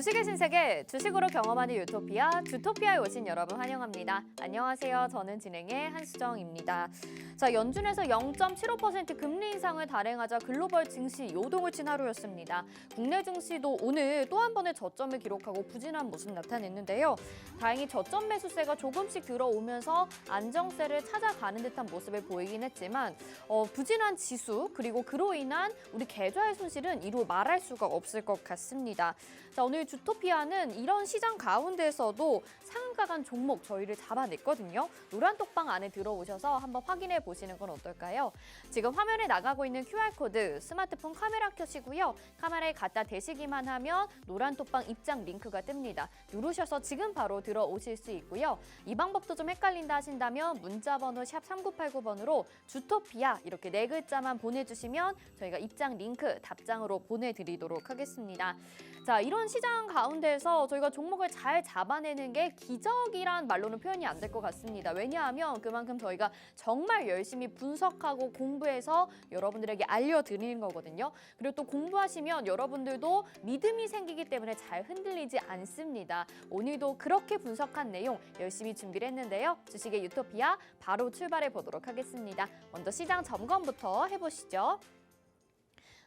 주식의 신세계, 주식으로 경험하는 유토피아, 주토피아에 오신 여러분 환영합니다. 안녕하세요. 저는 진행의 한수정입니다. 자, 연준에서 0.75% 금리 인상을 단행하자 글로벌 증시 요동을 친 하루였습니다. 국내 증시도 오늘 또 한 번의 저점을 기록하고 부진한 모습 나타냈는데요. 다행히 저점 매수세가 조금씩 들어오면서 안정세를 찾아가는 듯한 모습을 보이긴 했지만 부진한 지수 그리고 그로 인한 우리 계좌의 손실은 이루 말할 수가 없을 것 같습니다. 자, 오늘 주토피아는 이런 시장 가운데서도 상한가 간 종목 저희를 잡아냈거든요. 노란 톡방 안에 들어오셔서 한번 확인해 보시는 건 어떨까요? 지금 화면에 나가고 있는 QR코드 스마트폰 카메라 켜시고요. 카메라에 갖다 대시기만 하면 노란 톡방 입장 링크가 뜹니다. 누르셔서 지금 바로 들어오실 수 있고요. 이 방법도 좀 헷갈린다 하신다면 문자번호 샵 3989번으로 주토피아 이렇게 네 글자만 보내주시면 저희가 입장 링크 답장으로 보내드리도록 하겠습니다. 자, 이런 시장 가운데서 저희가 종목을 잘 잡아내는 게 기적이란 말로는 표현이 안 될 것 같습니다. 왜냐하면 그만큼 저희가 정말 열심히 분석하고 공부해서 여러분들에게 알려드리는 거거든요. 그리고 또 공부하시면 여러분들도 믿음이 생기기 때문에 잘 흔들리지 않습니다. 오늘도 그렇게 분석한 내용 열심히 준비를 했는데요. 주식의 유토피아 바로 출발해 보도록 하겠습니다. 먼저 시장 점검부터 해보시죠.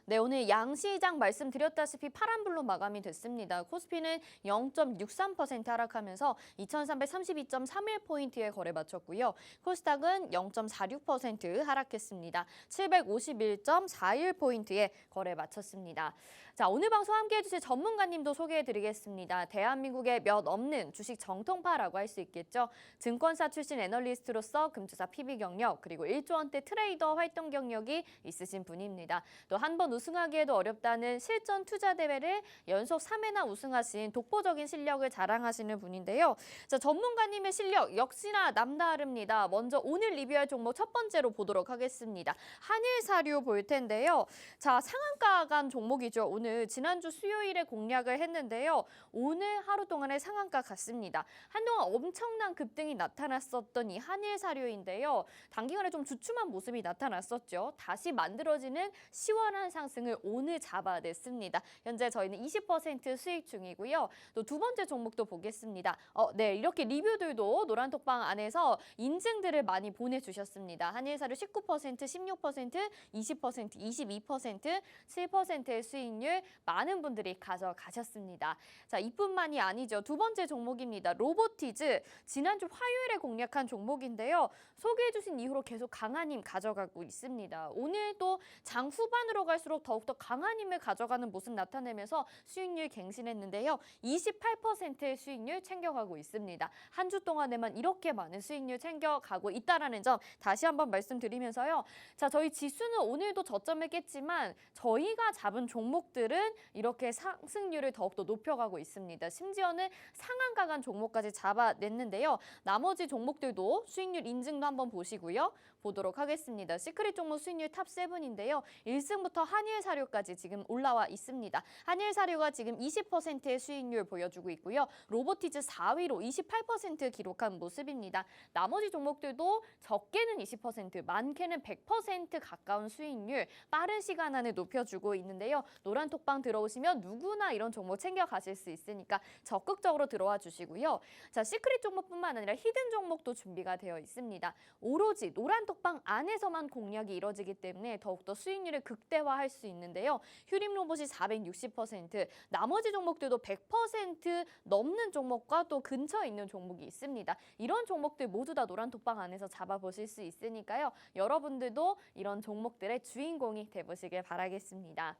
네, 오늘 양시장 말씀드렸다시피 파란불로 마감이 됐습니다. 코스피는 0.63% 하락하면서 2332.31포인트에 거래 마쳤고요. 코스닥은 0.46% 하락했습니다. 751.41포인트에 거래 마쳤습니다. 자, 오늘 방송 함께해 주실 전문가님도 소개해드리겠습니다. 대한민국의 몇 없는 주식 정통파라고 할 수 있겠죠. 증권사 출신 애널리스트로서 금투사 PB 경력 그리고 1조 원대 트레이더 활동 경력이 있으신 분입니다. 또 한 번 우승하기에도 어렵다는 실전 투자 대회를 연속 3회나 우승하신 독보적인 실력을 자랑하시는 분인데요. 자, 전문가님의 실력 역시나 남다릅니다. 먼저 오늘 리뷰할 종목 첫 번째로 보도록 하겠습니다. 한일사료 볼 텐데요. 자, 상한가 간 종목이죠. 오늘 지난주 수요일에 공략을 했는데요. 오늘 하루 동안의 상한가 갔습니다. 한동안 엄청난 급등이 나타났었던 이 한일사료인데요. 단기간에 좀 주춤한 모습이 나타났었죠. 다시 만들어지는 시원한 상승을 오늘 잡아냈습니다. 현재 저희는 20% 수익 중이고요. 또 두 번째 종목도 보겠습니다. 네, 이렇게 리뷰들도 노란톡방 안에서 인증들을 많이 보내주셨습니다. 한일사료 19%, 16%, 20%, 22%, 7%의 수익률 많은 분들이 가져가셨습니다. 자, 이뿐만이 아니죠. 두 번째 종목입니다. 로보티즈, 지난주 화요일에 공략한 종목인데요. 소개해주신 이후로 계속 강한 힘 가져가고 있습니다. 오늘 또 장 후반으로 갈수록 더욱더 강한 힘을 가져가는 모습 나타내면서 수익률 갱신했는데요. 28%의 수익률 챙겨가고 있습니다. 한 주 동안에만 이렇게 많은 수익률 챙겨가고 있다는 점 다시 한번 말씀드리면서요. 자, 저희 지수는 오늘도 저점을 깼지만 저희가 잡은 종목들은 이렇게 상승률을 더욱더 높여가고 있습니다. 심지어는 상한가 간 종목까지 잡아냈는데요. 나머지 종목들도 수익률 인증도 한번 보시고요. 보도록 하겠습니다. 시크릿 종목 수익률 탑 7인데요. 1승부터 한일사료까지 지금 올라와 있습니다. 한일사료가 지금 20%의 수익률 보여주고 있고요. 로보티즈 4위로 28% 기록한 모습입니다. 나머지 종목들도 적게는 20%, 많게는 100% 가까운 수익률 빠른 시간 안에 높여주고 있는데요. 노란 톡방 들어오시면 누구나 이런 종목 챙겨가실 수 있으니까 적극적으로 들어와 주시고요. 자, 시크릿 종목뿐만 아니라 히든 종목도 준비가 되어 있습니다. 오로지 노란 톡방 안에서만 공략이 이뤄지기 때문에 더욱더 수익률을 극대화할 수 있는데요. 휴림 로봇이 460%, 나머지 종목들도 100% 넘는 종목과 또 근처에 있는 종목이 있습니다. 이런 종목들 모두 다 노란 톡방 안에서 잡아보실 수 있으니까요. 여러분들도 이런 종목들의 주인공이 돼보시길 바라겠습니다.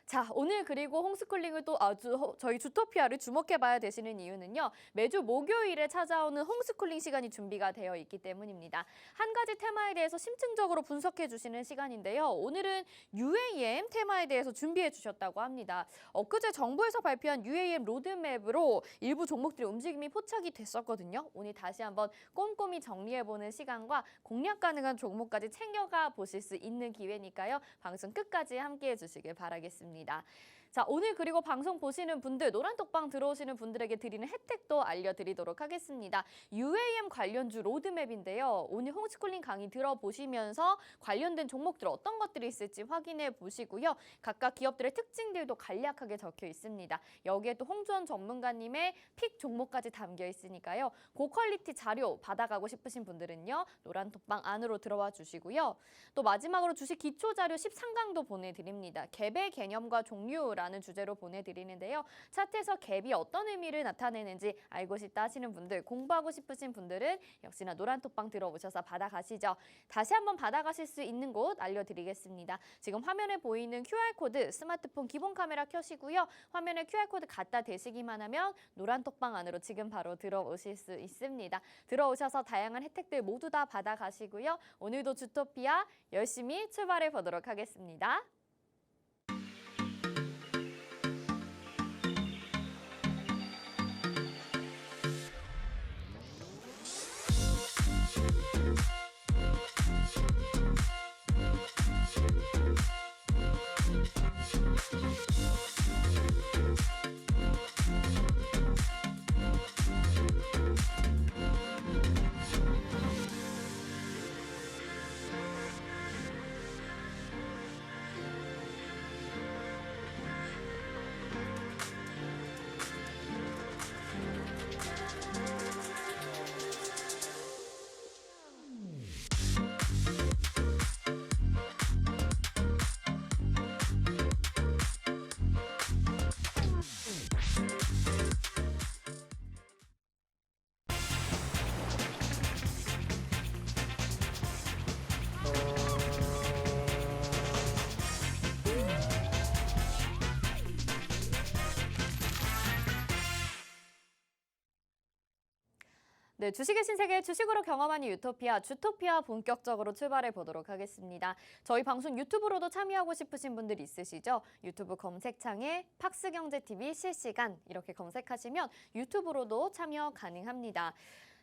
자, 오늘 그리고 홈스쿨링을 또 저희 주토피아를 주목해봐야 되시는 이유는요. 매주 목요일에 찾아오는 홈스쿨링 시간이 준비가 되어 있기 때문입니다. 한 가지 테마에 대해서 심층적으로 분석해 주시는 시간인데요. 오늘은 UAM 테마에 대해서 준비해 주셨다고 합니다. 엊그제 정부에서 발표한 UAM 로드맵으로 일부 종목들의 움직임이 포착이 됐었거든요. 오늘 다시 한번 꼼꼼히 정리해보는 시간과 공략 가능한 종목까지 챙겨가 보실 수 있는 기회니까요. 방송 끝까지 함께해 주시길 바라겠습니다. 주겠습니다. 자, 오늘 그리고 방송 보시는 분들, 노란톡방 들어오시는 분들에게 드리는 혜택도 알려드리도록 하겠습니다. UAM 관련주 로드맵인데요. 오늘 홈스쿨링 강의 들어보시면서 관련된 종목들 어떤 것들이 있을지 확인해 보시고요. 각각 기업들의 특징들도 간략하게 적혀 있습니다. 여기에 또 홍주원 전문가님의 픽 종목까지 담겨 있으니까요. 고퀄리티 자료 받아가고 싶으신 분들은요. 노란톡방 안으로 들어와 주시고요. 또 마지막으로 주식 기초 자료 13강도 보내드립니다. 갭의 개념과 종류라는 주제로 보내드리는데요. 차트에서 갭이 어떤 의미를 나타내는지 알고 싶다 하시는 분들, 공부하고 싶으신 분들은 역시나 노란톡방 들어오셔서 받아가시죠. 다시 한번 받아가실 수 있는 곳 알려드리겠습니다. 지금 화면에 보이는 QR코드 스마트폰 기본 카메라 켜시고요. 화면에 QR코드 갖다 대시기만 하면 노란톡방 안으로 지금 바로 들어오실 수 있습니다. 들어오셔서 다양한 혜택들 모두 다 받아가시고요. 오늘도 주토피아 열심히 출발해 보도록 하겠습니다. 네, 주식의 신세계 주식으로 경험하는 유토피아, 주토피아 본격적으로 출발해 보도록 하겠습니다. 저희 방송 유튜브로도 참여하고 싶으신 분들 있으시죠? 유튜브 검색창에 팍스경제TV 실시간 이렇게 검색하시면 유튜브로도 참여 가능합니다.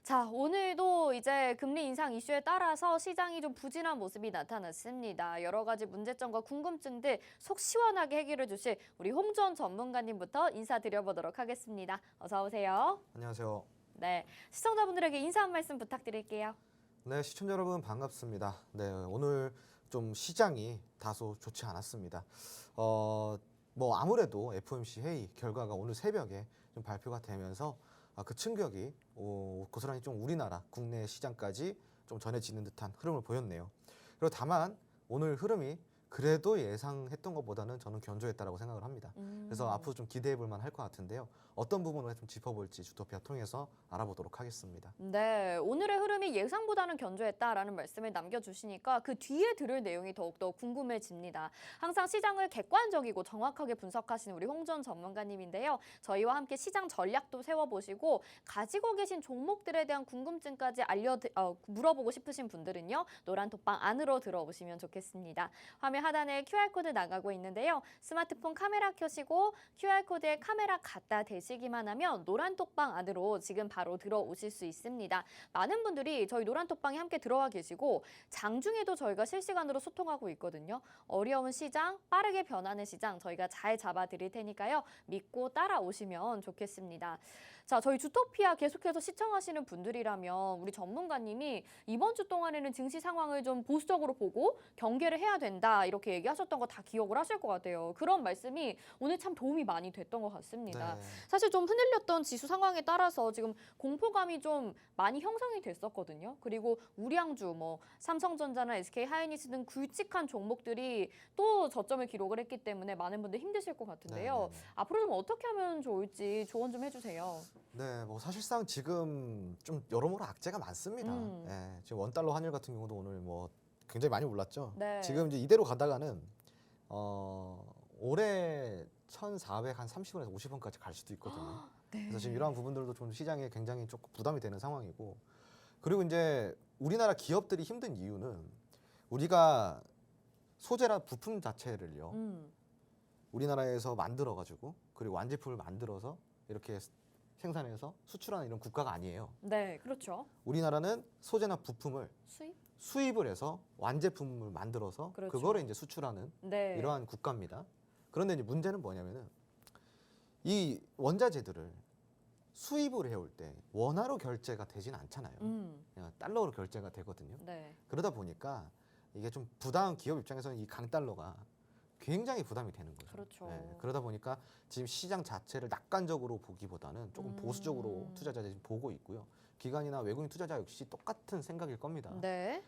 자, 오늘도 이제 금리 인상 이슈에 따라서 시장이 좀 부진한 모습이 나타났습니다. 여러 가지 문제점과 궁금증들 속 시원하게 해결해 주실 우리 홍주원 전문가님부터 인사드려보도록 하겠습니다. 어서 오세요. 안녕하세요. 네, 시청자분들에게 인사 한 말씀 부탁드릴게요. 네, 시청자 여러분 반갑습니다. 네, 오늘 좀 시장이 다소 좋지 않았습니다. 뭐 아무래도 FOMC 회의 결과가 오늘 새벽에 좀 발표가 되면서 그 충격이 고스란히 좀 우리나라 국내 시장까지 좀 전해지는 듯한 흐름을 보였네요. 그리고 다만 오늘 흐름이 그래도 예상했던 것보다는 저는 견조했다라고 생각을 합니다. 그래서 앞으로 좀 기대해 볼 만할 것 같은데요. 어떤 부분을 좀 짚어볼지 주토피아 통해서 알아보도록 하겠습니다. 네, 오늘의 흐름이 예상보다는 견조했다라는 말씀을 남겨주시니까 그 뒤에 들을 내용이 더욱더 궁금해집니다. 항상 시장을 객관적이고 정확하게 분석하시는 우리 홍주원 전문가님인데요. 저희와 함께 시장 전략도 세워보시고 가지고 계신 종목들에 대한 궁금증까지 물어보고 싶으신 분들은요. 노란톡방 안으로 들어오시면 좋겠습니다. 화면 하단에 QR코드 나가고 있는데요. 스마트폰 카메라 켜시고 QR코드에 카메라 갖다 대시기만 하면 노란톡방 안으로 지금 바로 들어오실 수 있습니다. 많은 분들이 저희 노란톡방에 함께 들어와 계시고 장중에도 저희가 실시간으로 소통하고 있거든요. 어려운 시장, 빠르게 변하는 시장 저희가 잘 잡아드릴 테니까요. 믿고 따라오시면 좋겠습니다. 자, 저희 주토피아 계속해서 시청하시는 분들이라면 우리 전문가님이 이번 주 동안에는 증시 상황을 좀 보수적으로 보고 경계를 해야 된다 이렇게 얘기하셨던 거 다 기억을 하실 것 같아요. 그런 말씀이 오늘 참 도움이 많이 됐던 것 같습니다. 네. 사실 좀 흔들렸던 지수 상황에 따라서 지금 공포감이 좀 많이 형성이 됐었거든요. 그리고 우량주, 뭐 삼성전자나 SK하이닉스 등 굵직한 종목들이 또 저점을 기록을 했기 때문에 많은 분들 힘드실 것 같은데요. 네. 앞으로 좀 어떻게 하면 좋을지 조언 좀 해주세요. 네, 뭐 사실상 지금 좀 여러모로 악재가 많습니다. 예, 지금 원달러 환율 같은 경우도 오늘 뭐 굉장히 많이 올랐죠. 네. 지금 이제 이대로 가다가는 올해 1,430원에서 50원까지 갈 수도 있거든요. 네. 그래서 지금 이러한 부분들도 좀 시장에 굉장히 조금 부담이 되는 상황이고, 그리고 이제 우리나라 기업들이 힘든 이유는 우리가 소재나 부품 자체를요 우리나라에서 만들어 가지고 그리고 완제품을 만들어서 이렇게 생산해서 수출하는 이런 국가가 아니에요. 네, 그렇죠. 우리나라는 소재나 부품을 수입? 을 해서 완제품을 만들어서 그렇죠. 그거를 이제 수출하는 네. 이러한 국가입니다. 그런데 이제 문제는 뭐냐면은 이 원자재들을 수입을 해올 때 원화로 결제가 되진 않잖아요. 그냥 달러로 결제가 되거든요. 네. 그러다 보니까 이게 좀 부담 기업 입장에서는 이 강달러가 굉장히 부담이 되는 거죠. 그렇죠. 그러다 보니까 지금 시장 자체를 낙관적으로 보기보다는 조금 보수적으로 투자자들이 보고 있고요. 기관이나 외국인 투자자 역시 똑같은 생각일 겁니다. 네.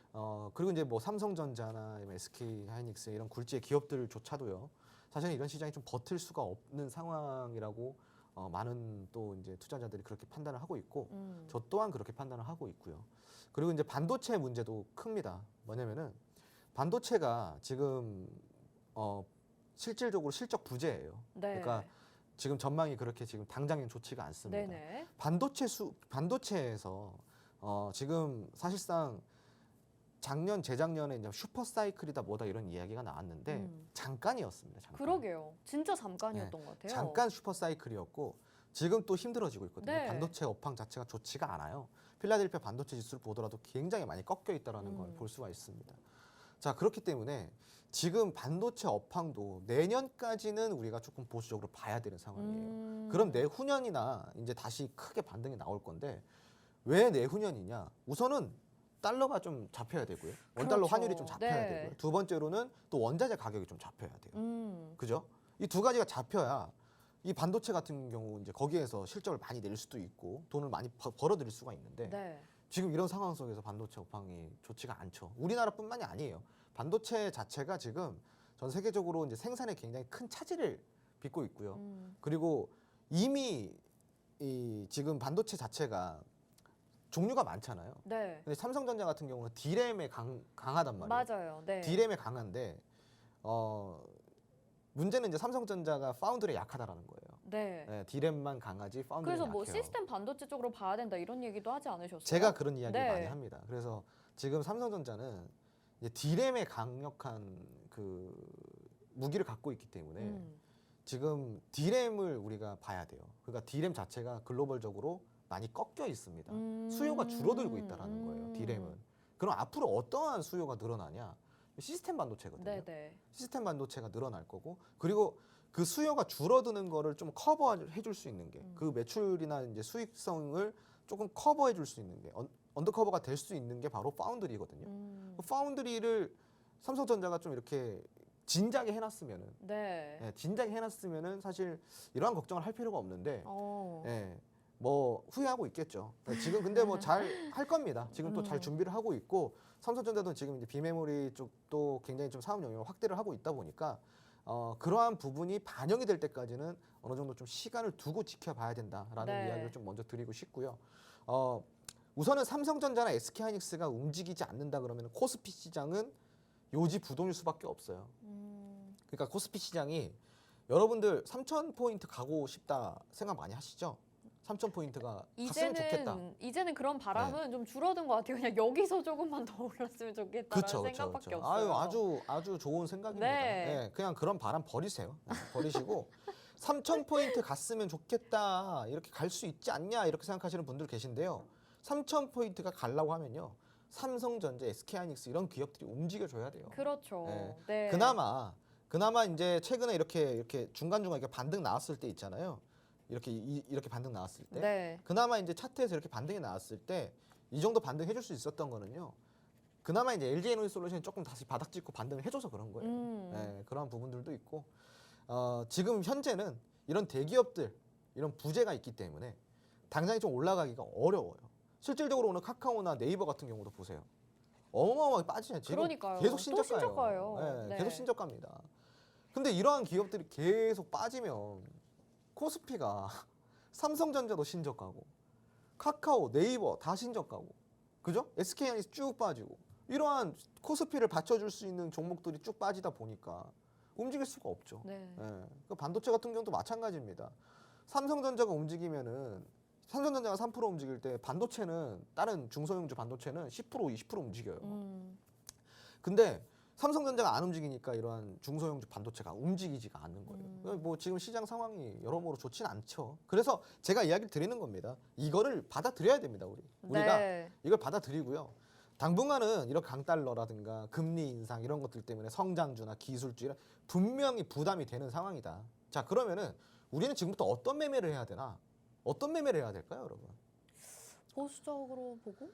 그리고 이제 뭐 삼성전자나 SK 하이닉스 이런 굴지의 기업들조차도요. 사실은 이런 시장이 좀 버틸 수가 없는 상황이라고 많은 또 이제 투자자들이 그렇게 판단을 하고 있고, 저 또한 그렇게 판단을 하고 있고요. 그리고 이제 반도체 문제도 큽니다. 뭐냐면은 반도체가 지금 실질적으로 실적 부재예요. 네. 그러니까 지금 전망이 그렇게 지금 당장엔 좋지가 않습니다. 네네. 반도체에서 지금 사실상 작년 재작년에 이제 슈퍼 사이클이다 뭐다 이런 이야기가 나왔는데 잠깐이었습니다. 잠깐. 그러게요. 진짜 잠깐이었던 것 같아요. 잠깐 슈퍼 사이클이었고 지금 또 힘들어지고 있거든요. 네. 반도체 업황 자체가 좋지가 않아요. 필라델피아 반도체 지수를 보더라도 굉장히 많이 꺾여 있다라는 걸 볼 수가 있습니다. 자, 그렇기 때문에 지금 반도체 업황도 내년까지는 우리가 조금 보수적으로 봐야 되는 상황이에요. 그럼 내후년이나 이제 다시 크게 반등이 나올 건데 왜 내후년이냐? 우선은 달러가 좀 잡혀야 되고요. 원달러 그렇죠. 환율이 좀 잡혀야 네. 되고요. 두 번째로는 또 원자재 가격이 좀 잡혀야 돼요. 그죠? 이 두 가지가 잡혀야 이 반도체 같은 경우 이제 거기에서 실적을 많이 낼 수도 있고 돈을 많이 벌어들일 수가 있는데 네. 지금 이런 상황 속에서 반도체 업황이 좋지가 않죠. 우리나라뿐만이 아니에요. 반도체 자체가 지금 전 세계적으로 이제 생산에 굉장히 큰 차질을 빚고 있고요. 그리고 이미 이 지금 반도체 자체가 종류가 많잖아요. 네. 근데 삼성전자 같은 경우는 D램에 강하단 말이에요. 맞아요. 네. D램에 강한데 문제는 이제 삼성전자가 파운드리에 약하다라는 거예요. 네. 네, D램만 강하지 파운드리는 그래서 약해요. 뭐 시스템 반도체 쪽으로 봐야 된다 이런 얘기도 하지 않으셨어요? 제가 그런 이야기를 네. 많이 합니다. 그래서 지금 삼성전자는 이제 D램에 강력한 그 무기를 갖고 있기 때문에 지금 D램을 우리가 봐야 돼요. 그러니까 D램 자체가 글로벌적으로 많이 꺾여 있습니다. 수요가 줄어들고 있다라는 거예요. D램은. 그럼 앞으로 어떠한 수요가 늘어나냐? 시스템 반도체거든요. 네네. 시스템 반도체가 늘어날 거고, 그리고 그 수요가 줄어드는 거를 좀 커버해 줄 수 있는 게 그 매출이나 이제 수익성을 조금 커버해 줄 수 있는 게 언더커버가 될 수 있는 게 바로 파운드리거든요. 그 파운드리를 삼성전자가 좀 이렇게 진작에 해놨으면은, 네. 예, 진작에 해놨으면은 사실 이러한 걱정을 할 필요가 없는데, 어. 예, 뭐 후회하고 있겠죠. 지금 근데 뭐 잘 할 겁니다. 지금 또 잘 준비를 하고 있고, 삼성전자도 지금 이제 비메모리 쪽도 굉장히 좀 사업 영역을 확대를 하고 있다 보니까 그러한 부분이 반영이 될 때까지는 어느 정도 좀 시간을 두고 지켜봐야 된다라는 네. 이야기를 좀 먼저 드리고 싶고요. 우선은 삼성전자나 SK하이닉스가 움직이지 않는다 그러면 코스피 시장은 요지부동일 수밖에 없어요. 그러니까 코스피 시장이 여러분들 3,000포인트 가고 싶다 생각 많이 하시죠? 3,000포인트가 갔으면 좋겠다. 이제는 그런 바람은 좀 줄어든 것 같아요. 그냥 여기서 조금만 더 올랐으면 좋겠다라는 그렇죠, 생각밖에 그렇죠. 없어요. 아주 좋은 생각입니다. 네. 네, 그냥 그런 바람 버리세요. 네, 버리시고 3,000포인트 갔으면 좋겠다. 이렇게 갈 수 있지 않냐 이렇게 생각하시는 분들 계신데요. 3,000포인트가 가려고 하면요. 삼성전자, SK하이닉스 이런 기업들이 움직여줘야 돼요. 그렇죠. 네. 네. 그나마 이제 최근에 이렇게 중간중간 이렇게 반등 나왔을 때 있잖아요. 이렇게 반등 나왔을 때, 네. 그나마 이제 차트에서 이렇게 반등이 나왔을 때 이 정도 반등 해줄 수 있었던 거는요. 그나마 이제 LG에너지솔루션이 조금 다시 바닥 찍고 반등을 해줘서 그런 거예요. 네, 그런 부분들도 있고, 지금 현재는 이런 대기업들 이런 부재가 있기 때문에 당장에 좀 올라가기가 어려워요. 실질적으로 오늘 카카오나 네이버 같은 경우도 보세요. 어마어마하게 빠지잖아요. 지금 그러니까요. 계속 또 신저가예요. 신저가예요. 네, 네. 계속 신저가입니다. 근데 이러한 기업들이 계속 빠지면 코스피가 삼성전자도 신저가고 카카오, 네이버 다 신저가고, 그죠? SK하이닉스 쭉 빠지고, 이러한 코스피를 받쳐줄 수 있는 종목들이 쭉 빠지다 보니까 움직일 수가 없죠. 네. 그 반도체 같은 경우도 마찬가지입니다. 삼성전자가 움직이면은 삼성전자가 3% 움직일 때 반도체는 다른 중소형주 반도체는 10%, 20% 움직여요. 근데 삼성전자가 안 움직이니까 이러한 중소형주 반도체가 움직이지가 않는 거예요. 뭐 지금 시장 상황이 여러모로 좋진 않죠. 그래서 제가 이야기를 드리는 겁니다. 이거를 받아들여야 됩니다, 우리가 네. 이걸 받아들이고요. 당분간은 이런 강달러라든가 금리 인상 이런 것들 때문에 성장주나 기술주 이런 분명히 부담이 되는 상황이다. 자, 그러면은 우리는 지금부터 어떤 매매를 해야 되나? 어떤 매매를 해야 될까요, 여러분? 보수적으로 보고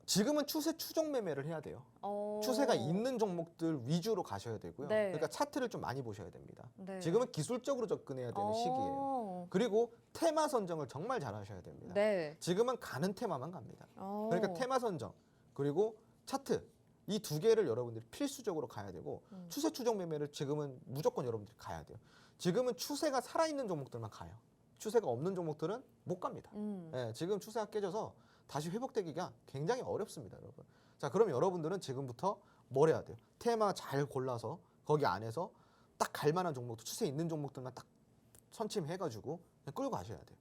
지금은 추세 추종 매매를 해야 돼요. 어. 추세가 있는 종목들 위주로 가셔야 되고요. 네. 그러니까 차트를 좀 많이 보셔야 됩니다. 네. 지금은 기술적으로 접근해야 되는 시기예요. 그리고 테마 선정을 정말 잘 하셔야 됩니다. 네. 지금은 가는 테마만 갑니다. 어. 그러니까 테마 선정 그리고 차트 이 두 개를 여러분들이 필수적으로 가야 되고 추세 추종 매매를 지금은 무조건 여러분들이 가야 돼요. 지금은 추세가 살아있는 종목들만 가요. 추세가 없는 종목들은 못 갑니다. 예, 지금 추세가 깨져서 다시 회복되기가 굉장히 어렵습니다, 여러분. 자, 그럼 여러분들은 지금부터 뭘 해야 돼요? 테마 잘 골라서 거기 안에서 딱 갈 만한 종목들, 추세 있는 종목들만 딱 선침해가지고 그냥 끌고 가셔야 돼요.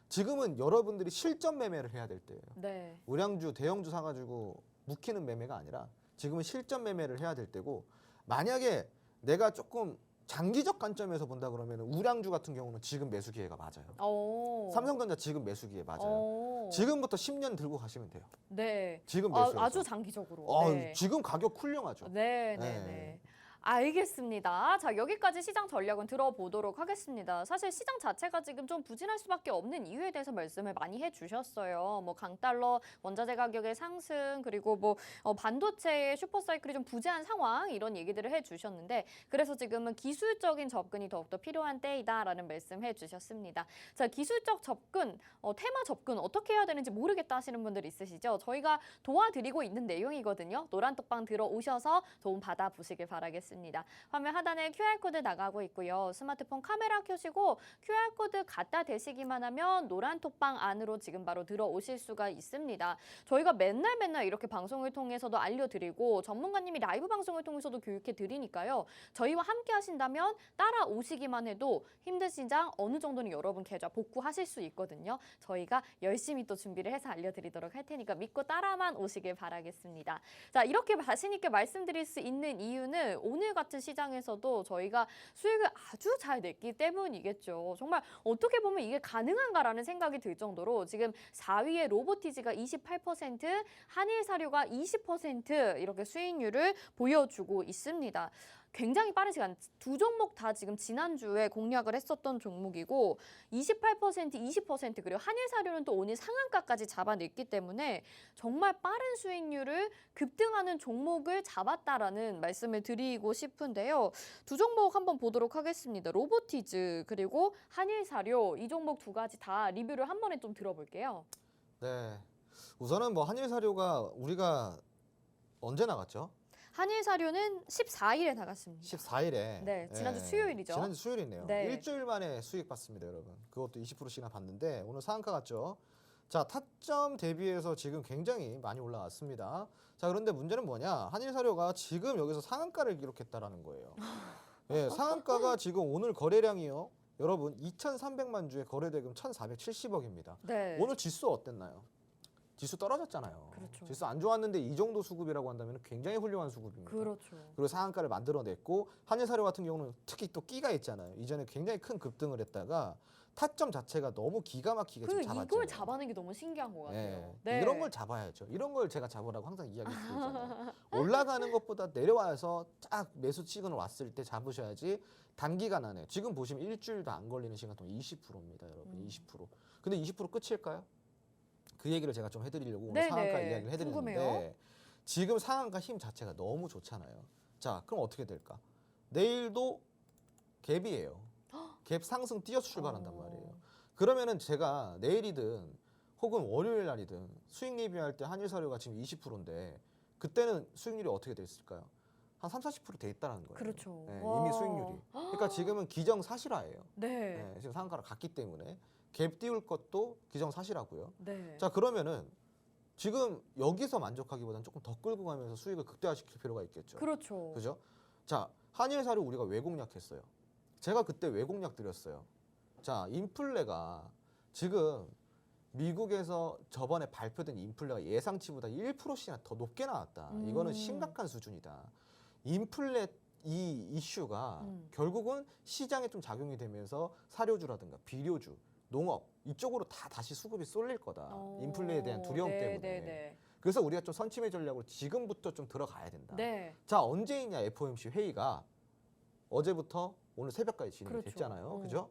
지금은 여러분들이 실전 매매를 해야 될 때예요. 네. 우량주, 대형주 사가지고 묵히는 매매가 아니라 지금은 실전 매매를 해야 될 때고 만약에 내가 조금 장기적 관점에서 본다 그러면 우량주 같은 경우는 지금 매수 기회가 맞아요. 오. 삼성전자 지금 매수 기회 맞아요. 오. 지금부터 10년 들고 가시면 돼요. 네. 지금 매수해서. 아주 장기적으로. 네. 지금 가격 훌륭하죠. 네, 네, 네. 알겠습니다. 자, 여기까지 시장 전략은 들어보도록 하겠습니다. 사실 시장 자체가 지금 좀 부진할 수밖에 없는 이유에 대해서 말씀을 많이 해주셨어요. 뭐 강달러, 원자재 가격의 상승, 그리고 뭐 반도체의 슈퍼사이클이 좀 부재한 상황 이런 얘기들을 해주셨는데 그래서 지금은 기술적인 접근이 더욱더 필요한 때이다라는 말씀해 주셨습니다. 자, 기술적 접근, 테마 접근 어떻게 해야 되는지 모르겠다 하시는 분들 있으시죠? 저희가 도와드리고 있는 내용이거든요. 노란톡방 들어오셔서 도움 받아보시길 바라겠습니다. 화면 하단에 QR코드 나가고 있고요. 스마트폰 카메라 켜시고 QR코드 갖다 대시기만 하면 노란톡방 안으로 지금 바로 들어오실 수가 있습니다. 저희가 맨날 이렇게 방송을 통해서도 알려드리고 전문가님이 라이브 방송을 통해서도 교육해 드리니까요. 저희와 함께 하신다면 따라오시기만 해도 힘든 시장 어느 정도는 여러분 계좌 복구하실 수 있거든요. 저희가 열심히 또 준비를 해서 알려드리도록 할 테니까 믿고 따라만 오시길 바라겠습니다. 자, 이렇게 자신 있게 말씀드릴 수 있는 이유는 오늘 같은 시장에서도 저희가 수익을 아주 잘 냈기 때문이겠죠. 정말 어떻게 보면 이게 가능한가라는 생각이 들 정도로 지금 4위의 로보티지가 28%, 한일사료가 20% 이렇게 수익률을 보여주고 있습니다. 굉장히 빠른 시간, 두 종목 다 지금 지난주에 공략을 했었던 종목이고 28%, 20% 그리고 한일사료는 또 오늘 상한가까지 잡아냈기 때문에 정말 빠른 수익률을 급등하는 종목을 잡았다라는 말씀을 드리고 싶은데요. 두 종목 한번 보도록 하겠습니다. 로보티즈 그리고 한일사료 이 종목 두 가지 다 리뷰를 한 번에 좀 들어볼게요. 네, 우선은 뭐 한일사료가 우리가 언제 나갔죠? 한일사료는 14일에 나갔습니다. 14일에. 네, 지난주 수요일이죠. 지난주 수요일이네요. 네. 일주일 만에 수익 받습니다, 여러분. 그것도 20%씩이나 받는데 오늘 상한가 갔죠. 자, 타점 대비해서 지금 굉장히 많이 올라왔습니다. 자, 그런데 문제는 뭐냐? 한일사료가 지금 여기서 상한가를 기록했다라는 거예요. 예, 상한가가 지금 오늘 거래량이요. 여러분 2,300만 주의 거래대금 1,470억입니다. 네. 오늘 지수 어땠나요? 지수 떨어졌잖아요. 그렇죠. 지수 안 좋았는데 이 정도 수급이라고 한다면 굉장히 훌륭한 수급입니다. 그렇죠. 그리고 상한가를 만들어냈고 한일사료 같은 경우는 특히 또 끼가 있잖아요. 이전에 굉장히 큰 급등을 했다가 타점 자체가 너무 기가 막히게 지금 잡았잖아요. 이걸 잡아낸 게 너무 신기한 것 같아요. 네. 이런 걸 잡아야죠. 이런 걸 제가 잡으라고 항상 이야기드리잖아요. 올라가는 것보다 내려와서 쫙 매수 시그널 왔을 때 잡으셔야지 단기간 안에 지금 보시면 일주일도 안 걸리는 시간 동안 20%입니다, 여러분. 20%. 근데 20% 끝일까요? 그 얘기를 제가 좀 해드리려고 오늘 네네. 상한가 이야기를 해드리는데 궁금해요. 지금 상한가 힘 자체가 너무 좋잖아요. 자, 그럼 어떻게 될까? 내일도 갭이에요. 갭 상승 뛰어서 출발한단 말이에요. 그러면은 제가 내일이든 혹은 월요일 날이든 수익 리뷰할 때 한일사료가 지금 20%인데 그때는 수익률이 어떻게 됐을까요? 한 30-40% 돼 있다는 거예요. 그렇죠. 네, 와. 이미 수익률이. 그러니까 지금은 기정사실화예요. 네. 네, 지금 상한가를 갔기 때문에 갭 띄울 것도 기정사실하고요. 네. 자, 그러면은 지금 여기서 만족하기보다는 조금 더 끌고 가면서 수익을 극대화시킬 필요가 있겠죠. 그렇죠. 그죠? 자, 한일사료 우리가 왜 공략했어요? 제가 그때 왜 공략 드렸어요? 자, 인플레가 지금 미국에서 저번에 발표된 인플레가 예상치보다 1%씩이나 더 높게 나왔다. 이거는 심각한 수준이다. 인플레 이 이슈가 결국은 시장에 좀 작용이 되면서 사료주라든가 비료주 농업 이쪽으로 다 다시 수급이 쏠릴 거다. 인플레에 대한 두려움 때문에. 그래서 우리가 좀 선침의 전략으로 지금부터 좀 들어가야 된다. 네. 자, 언제 있냐 FOMC 회의가 어제부터 오늘 새벽까지 진행이 그렇죠. 됐잖아요. 그죠?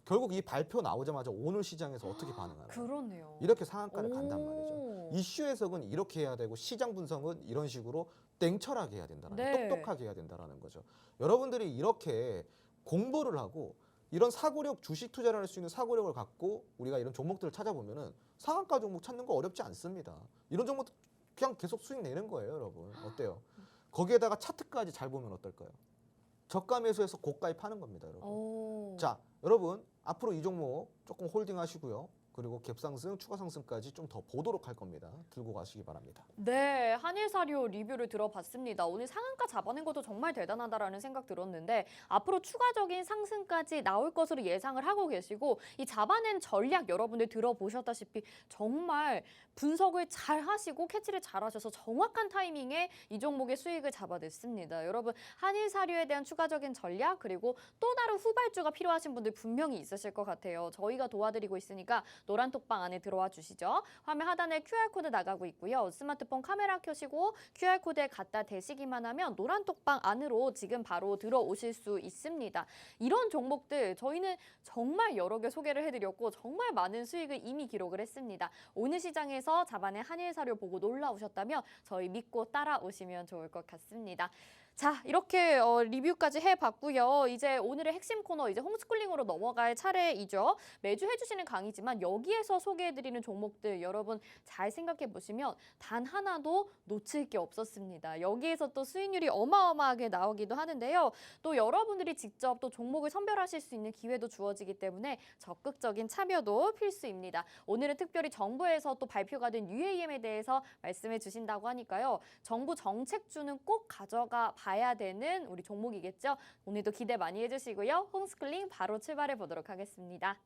결국 이 발표 나오자마자 오늘 시장에서 어떻게 반응하나. 그러네요. 이렇게 상한가를 간단 말이죠. 오. 이슈 해석은 이렇게 해야 되고 시장 분석은 이런 식으로 땡철하게 해야 된다는 네. 똑똑하게 해야 된다는 거죠. 여러분들이 이렇게 공부를 하고 이런 사고력 주식 투자를 할 수 있는 사고력을 갖고 우리가 이런 종목들을 찾아보면은 상한가 종목 찾는 거 어렵지 않습니다. 이런 종목 그냥 계속 수익 내는 거예요, 여러분. 어때요? 거기에다가 차트까지 잘 보면 어떨까요? 저가 매수해서 고가에 파는 겁니다, 여러분. 오. 자, 여러분 앞으로 이 종목 조금 홀딩 하시고요. 그리고 갭상승, 추가 상승까지 좀 더 보도록 할 겁니다. 들고 가시기 바랍니다. 네, 한일사료 리뷰를 들어봤습니다. 오늘 상한가 잡아낸 것도 정말 대단하다라는 생각 들었는데 앞으로 추가적인 상승까지 나올 것으로 예상을 하고 계시고 이 잡아낸 전략 여러분들 들어보셨다시피 정말 분석을 잘 하시고 캐치를 잘 하셔서 정확한 타이밍에 이 종목의 수익을 잡아냈습니다. 여러분 한일사료에 대한 추가적인 전략 그리고 또 다른 후발주가 필요하신 분들 분명히 있으실 것 같아요. 저희가 도와드리고 있으니까 노란 톡방 안에 들어와 주시죠. 화면 하단에 QR코드 나가고 있고요. 스마트폰 카메라 켜시고 QR코드에 갖다 대시기만 하면 노란 톡방 안으로 지금 바로 들어오실 수 있습니다. 이런 종목들 저희는 정말 여러 개 소개를 해드렸고 정말 많은 수익을 이미 기록을 했습니다. 오늘 시장에서 잡아낸 한일사료 보고 놀라우셨다면 저희 믿고 따라오시면 좋을 것 같습니다. 자, 이렇게 리뷰까지 해봤고요. 이제 오늘의 핵심 코너 이제 홈스쿨링으로 넘어갈 차례이죠. 매주 해주시는 강의지만 여기에서 소개해드리는 종목들 여러분 잘 생각해 보시면 단 하나도 놓칠 게 없었습니다. 여기에서 또 수익률이 어마어마하게 나오기도 하는데요. 또 여러분들이 직접 또 종목을 선별하실 수 있는 기회도 주어지기 때문에 적극적인 참여도 필수입니다. 오늘은 특별히 정부에서 또 발표가 된 UAM에 대해서 말씀해 주신다고 하니까요. 정부 정책주는 꼭 가져가 봐야 되는 우리 종목이겠죠. 오늘도 기대 많이 해주시고요. 홈스쿨링 바로 출발해 보도록 하겠습니다.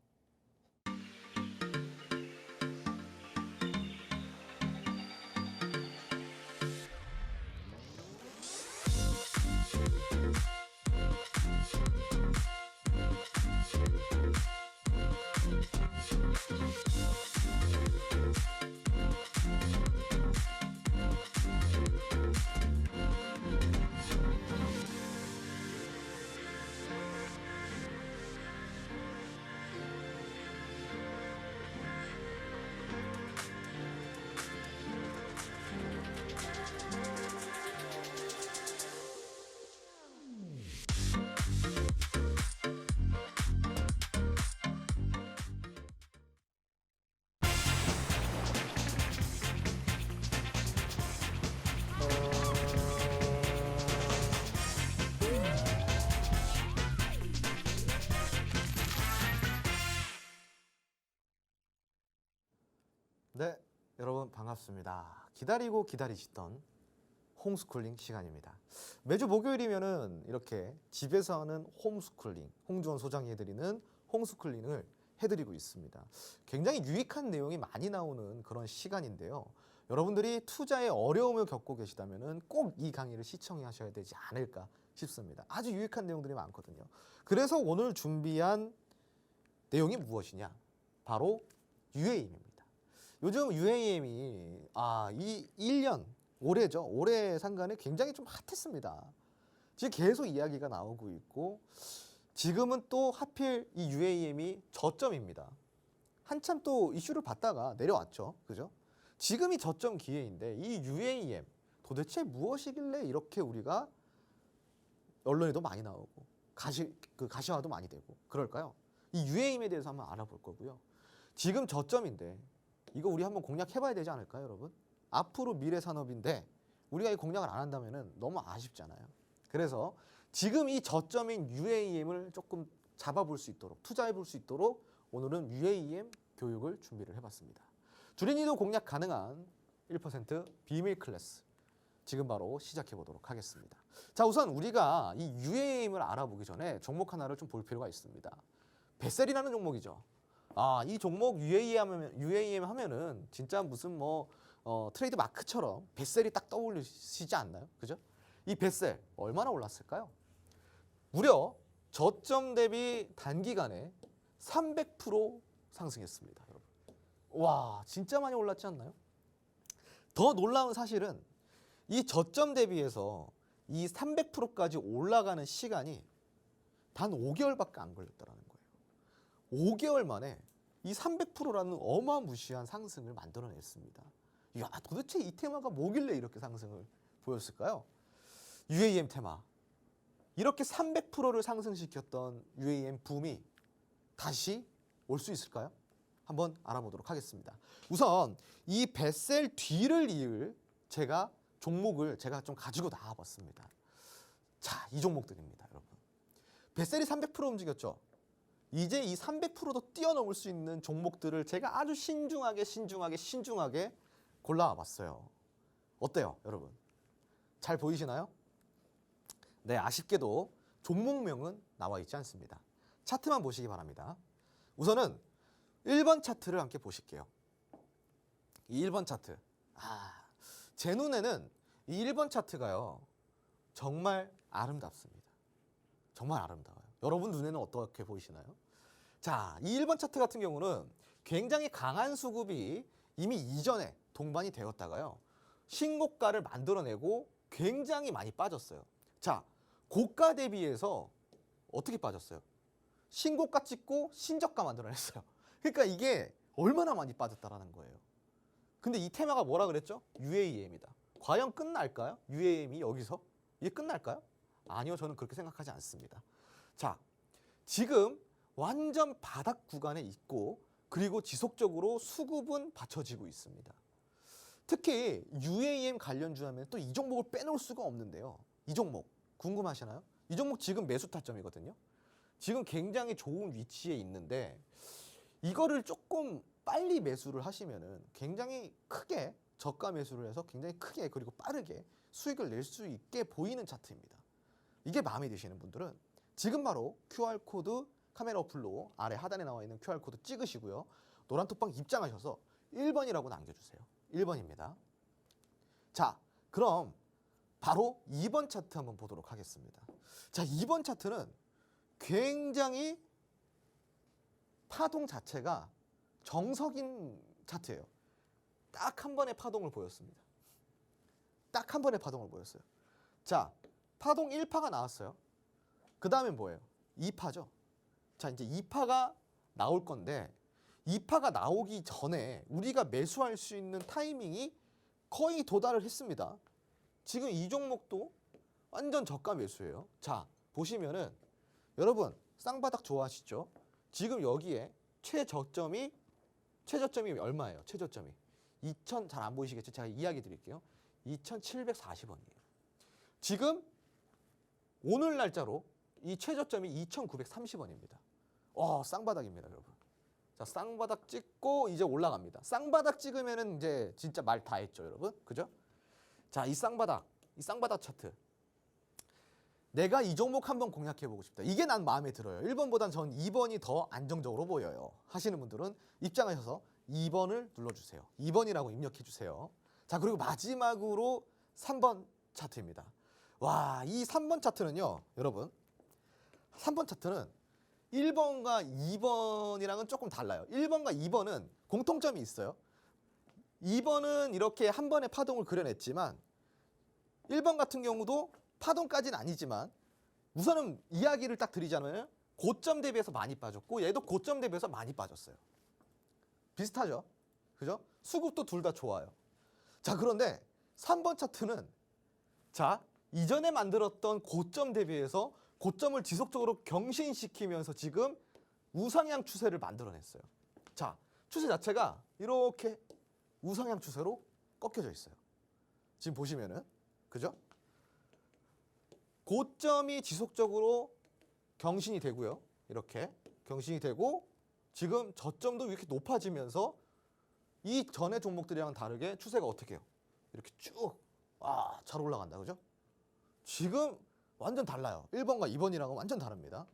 네, 여러분 반갑습니다. 기다리고 기다리시던 홈스쿨링 시간입니다. 매주 목요일이면은 이렇게 집에서 하는 홈스쿨링, 홍주원 소장이 해드리는 홈스쿨링을 해드리고 있습니다. 굉장히 유익한 내용이 많이 나오는 그런 시간인데요. 여러분들이 투자에 어려움을 겪고 계시다면은 꼭 이 강의를 시청하셔야 되지 않을까 싶습니다. 아주 유익한 내용들이 많거든요. 그래서 오늘 준비한 내용이 무엇이냐? 바로 UAM입니다. 요즘 UAM이 이 1년 올해죠. 올해 상간에 굉장히 좀 핫했습니다. 지금 계속 이야기가 나오고 있고 지금은 또 하필 이 UAM이 저점입니다. 한참 또 이슈를 받다가 내려왔죠. 그죠? 지금이 저점 기회인데 이 UAM 도대체 무엇이길래 이렇게 우리가 언론에도 많이 나오고 가시화도 많이 되고 그럴까요? 이 UAM에 대해서 한번 알아볼 거고요. 지금 저점인데 이거 우리 한번 공략해봐야 되지 않을까요, 여러분? 앞으로 미래 산업인데 우리가 이 공략을 안 한다면 너무 아쉽잖아요. 그래서 지금 이 저점인 UAM을 조금 잡아볼 수 있도록 투자해볼 수 있도록 오늘은 UAM 교육을 준비를 해봤습니다. 주린이도 공략 가능한 1% 비밀 클래스 지금 바로 시작해 보도록 하겠습니다. 자, 우선 우리가 이 UAM을 알아보기 전에 종목 하나를 좀 볼 필요가 있습니다. 뱃셀이라는 종목이죠. 이 종목 UAM 하면은 진짜 무슨 트레이드 마크처럼 뱃셀이 딱 떠올리시지 않나요? 그죠? 이 뱃셀 얼마나 올랐을까요? 무려 저점 대비 단기간에 300% 상승했습니다, 여러분. 와, 진짜 많이 올랐지 않나요? 더 놀라운 사실은 이 저점 대비해서 이 300%까지 올라가는 시간이 단 5개월밖에 안 걸렸다라는 거예요. 5개월 만에 이 300%라는 어마무시한 상승을 만들어냈습니다. 야, 도대체 이 테마가 뭐길래 이렇게 상승을 보였을까요? UAM 테마. 이렇게 300%를 상승시켰던 UAM 붐이 다시 올 수 있을까요? 한번 알아보도록 하겠습니다. 우선 이 뱃셀 뒤를 이을 종목을 제가 좀 가지고 나와봤습니다. 자, 이 종목들입니다, 여러분. 뱃셀이 300% 움직였죠. 이제 이 300%도 뛰어넘을 수 있는 종목들을 제가 아주 신중하게 골라와 봤어요. 어때요, 여러분? 잘 보이시나요? 네, 아쉽게도 종목명은 나와 있지 않습니다. 차트만 보시기 바랍니다. 우선은 1번 차트를 함께 보실게요. 이 1번 차트. 제 눈에는 이 1번 차트가요, 정말 아름답습니다. 정말 아름다워요. 여러분 눈에는 어떻게 보이시나요? 자, 이 1번 차트 같은 경우는 굉장히 강한 수급이 이미 이전에 동반이 되었다가요, 신고가를 만들어내고 굉장히 많이 빠졌어요. 자, 고가 대비해서 어떻게 빠졌어요? 신고가 찍고 신저가 만들어냈어요. 그러니까 이게 얼마나 많이 빠졌다라는 거예요. 근데 이 테마가 뭐라 그랬죠? UAM이다. 과연 끝날까요? UAM이 여기서? 이게 끝날까요? 아니요, 저는 그렇게 생각하지 않습니다. 자, 지금 완전 바닥 구간에 있고, 그리고 지속적으로 수급은 받쳐지고 있습니다. 특히 UAM 관련주 하면 또 이 종목을 빼놓을 수가 없는데요. 이 종목 궁금하시나요? 이 종목 지금 매수 타점이거든요. 지금 굉장히 좋은 위치에 있는데 이거를 조금 빨리 매수를 하시면은 굉장히 크게 저가 매수를 해서 굉장히 크게 그리고 빠르게 수익을 낼 수 있게 보이는 차트입니다. 이게 마음에 드시는 분들은 지금 바로 QR코드 카메라 어플로 아래 하단에 나와 있는 QR코드 찍으시고요. 노란톡방 입장하셔서 1번이라고 남겨주세요. 1번입니다. 자, 그럼 바로 2번 차트 한번 보도록 하겠습니다. 자, 2번 차트는 굉장히 파동 자체가 정석인 차트예요. 딱 한 번의 파동을 보였습니다. 딱 한 번의 파동을 보였어요. 자, 파동 1파가 나왔어요. 그 다음에 뭐예요? 2파죠. 자, 이제 2파가 나올 건데 2파가 나오기 전에 우리가 매수할 수 있는 타이밍이 거의 도달을 했습니다. 지금 이 종목도 완전 저가 매수예요. 자, 보시면은 여러분 쌍바닥 좋아하시죠? 지금 여기에 최저점이 얼마예요? 최저점이 2,000, 잘 안 보이시겠죠? 제가 이야기 드릴게요. 2,740원이에요. 지금 오늘 날짜로 이 최저점이 2,930원입니다. 쌍바닥입니다, 여러분. 자, 쌍바닥 찍고 이제 올라갑니다. 쌍바닥 찍으면은 이제 진짜 말 다 했죠, 여러분. 그죠? 자, 이 쌍바닥 차트. 내가 이 종목 한번 공략해보고 싶다. 이게 난 마음에 들어요. 1번보단 전 2번이 더 안정적으로 보여요. 하시는 분들은 입장하셔서 2번을 눌러주세요. 2번이라고 입력해주세요. 자, 그리고 마지막으로 3번 차트입니다. 와, 이 3번 차트는요, 여러분. 3번 차트는 1번과 2번이랑은 조금 달라요. 1번과 2번은 공통점이 있어요. 2번은 이렇게 한 번의 파동을 그려냈지만 1번 같은 경우도 파동까지는 아니지만 우선은 이야기를 딱 드리자면 고점 대비해서 많이 빠졌고 얘도 고점 대비해서 많이 빠졌어요. 비슷하죠? 그죠? 수급도 둘 다 좋아요. 자, 그런데 3번 차트는 자, 이전에 만들었던 고점 대비해서 고점을 지속적으로 경신시키면서 지금 우상향 추세를 만들어냈어요. 자, 추세 자체가 이렇게 우상향 추세로 꺾여져 있어요. 지금 보시면은, 그죠? 고점이 지속적으로 경신이 되고요. 이렇게 경신이 되고 지금 저점도 이렇게 높아지면서 이 전의 종목들이랑은 다르게 추세가 어떻게 해요? 이렇게 쭉 잘 올라간다. 그죠? 지금 완전 달라요. 1번과 2번이랑은 완전 다릅니다.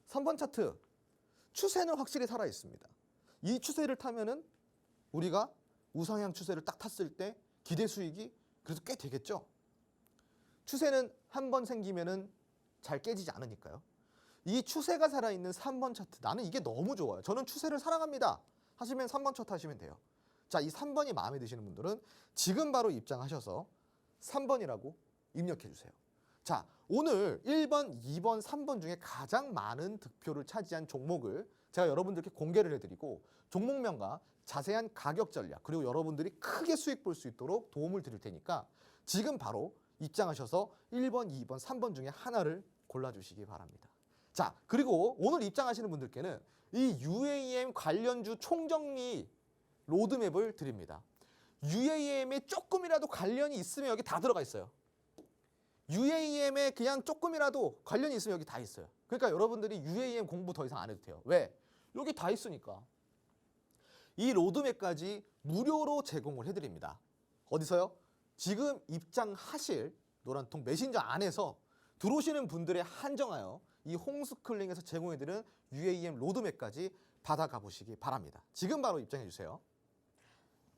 3번 차트 추세는 확실히 살아 있습니다. 이 추세를 타면은 우리가 우상향 추세를 딱 탔을 때 기대 수익이 그래도 꽤 되겠죠. 추세는 한 번 생기면은 잘 깨지지 않으니까요. 이 추세가 살아있는 3번 차트, 나는 이게 너무 좋아요. 저는 추세를 사랑합니다 하시면 3번 차트 하시면 돼요. 자, 이 3번이 마음에 드시는 분들은 지금 바로 입장하셔서 3번이라고 입력해 주세요. 자, 오늘 1번, 2번, 3번 중에 가장 많은 득표를 차지한 종목을 제가 여러분들께 공개를 해드리고 종목명과 자세한 가격 전략 그리고 여러분들이 크게 수익 볼 수 있도록 도움을 드릴 테니까 지금 바로 입장하셔서 1번, 2번, 3번 중에 하나를 골라주시기 바랍니다. 자, 그리고 오늘 입장하시는 분들께는 이 UAM 관련주 총정리 로드맵을 드립니다. UAM에 조금이라도 관련이 있으면 여기 다 들어가 있어요. UAM에 그냥 조금이라도 관련이 있으면 여기 다 있어요. 그러니까 여러분들이 UAM 공부 더 이상 안 해도 돼요. 왜? 여기 다 있으니까. 이 로드맵까지 무료로 제공을 해드립니다. 어디서요? 지금 입장하실 노란통 메신저 안에서 들어오시는 분들에 한정하여 이 홈스쿨링에서 제공해드리는 UAM 로드맵까지 받아가 보시기 바랍니다. 지금 바로 입장해 주세요.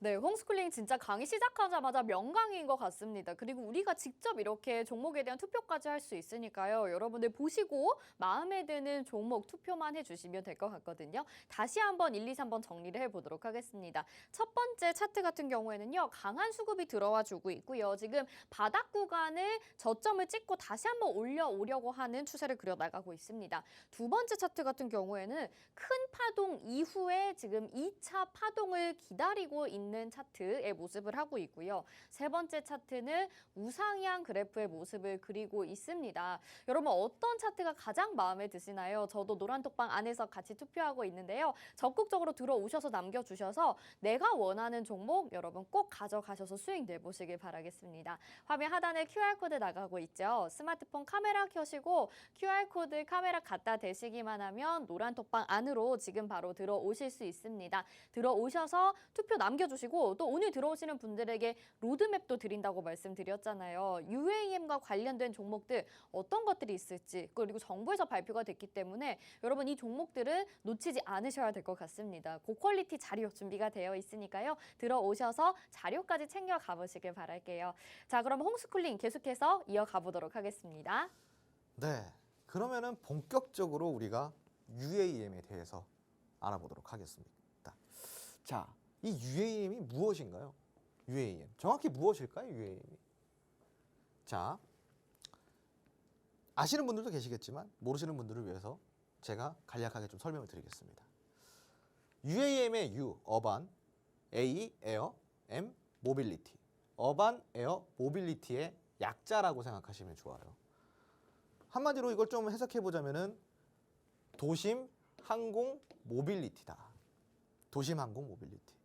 네, 홈스쿨링 진짜 강의 시작하자마자 명강의인 것 같습니다. 그리고 우리가 직접 이렇게 종목에 대한 투표까지 할 수 있으니까요. 여러분들 보시고 마음에 드는 종목 투표만 해주시면 될 것 같거든요. 다시 한번 1, 2, 3번 정리를 해보도록 하겠습니다. 첫 번째 차트 같은 경우에는요. 강한 수급이 들어와 주고 있고요. 지금 바닥 구간을 저점을 찍고 다시 한번 올려오려고 하는 추세를 그려나가고 있습니다. 두 번째 차트 같은 경우에는 큰 파동 이후에 지금 2차 파동을 기다리고 있는 차트의 모습을 하고 있고요. 세 번째 차트는 우상향 그래프의 모습을 그리고 있습니다. 여러분 어떤 차트가 가장 마음에 드시나요? 저도 노란톡방 안에서 같이 투표하고 있는데요. 적극적으로 들어오셔서 남겨주셔서 내가 원하는 종목 여러분 꼭 가져가셔서 수익 내보시길 바라겠습니다. 화면 하단에 QR코드 나가고 있죠. 스마트폰 카메라 켜시고 QR코드 카메라 갖다 대시기만 하면 노란톡방 안으로 지금 바로 들어오실 수 있습니다. 들어오셔서 투표 남겨주시고 또 오늘 들어오시는 분들에게 로드맵도 드린다고 말씀드렸잖아요. UAM과 관련된 종목들 어떤 것들이 있을지 그리고 정부에서 발표가 됐기 때문에 여러분 이 종목들은 놓치지 않으셔야 될 것 같습니다. 고퀄리티 자료 준비가 되어 있으니까요. 들어오셔서 자료까지 챙겨 가보시길 바랄게요. 자, 그럼 홈스쿨링 계속해서 이어가 보도록 하겠습니다. 네, 그러면은 본격적으로 우리가 UAM에 대해서 알아보도록 하겠습니다. 자, 이 UAM이 무엇인가요? UAM. 정확히 무엇일까요? UAM이. 자, 아시는 분들도 계시겠지만 모르시는 분들을 위해서 제가 간략하게 좀 설명을 드리겠습니다. UAM의 U, 어반, A, 에어, M, 모빌리티. 어반, 에어, 모빌리티의 약자라고 생각하시면 좋아요. 한마디로 이걸 좀 해석해 보자면은 도심, 항공, 모빌리티다. 도심, 항공, 모빌리티.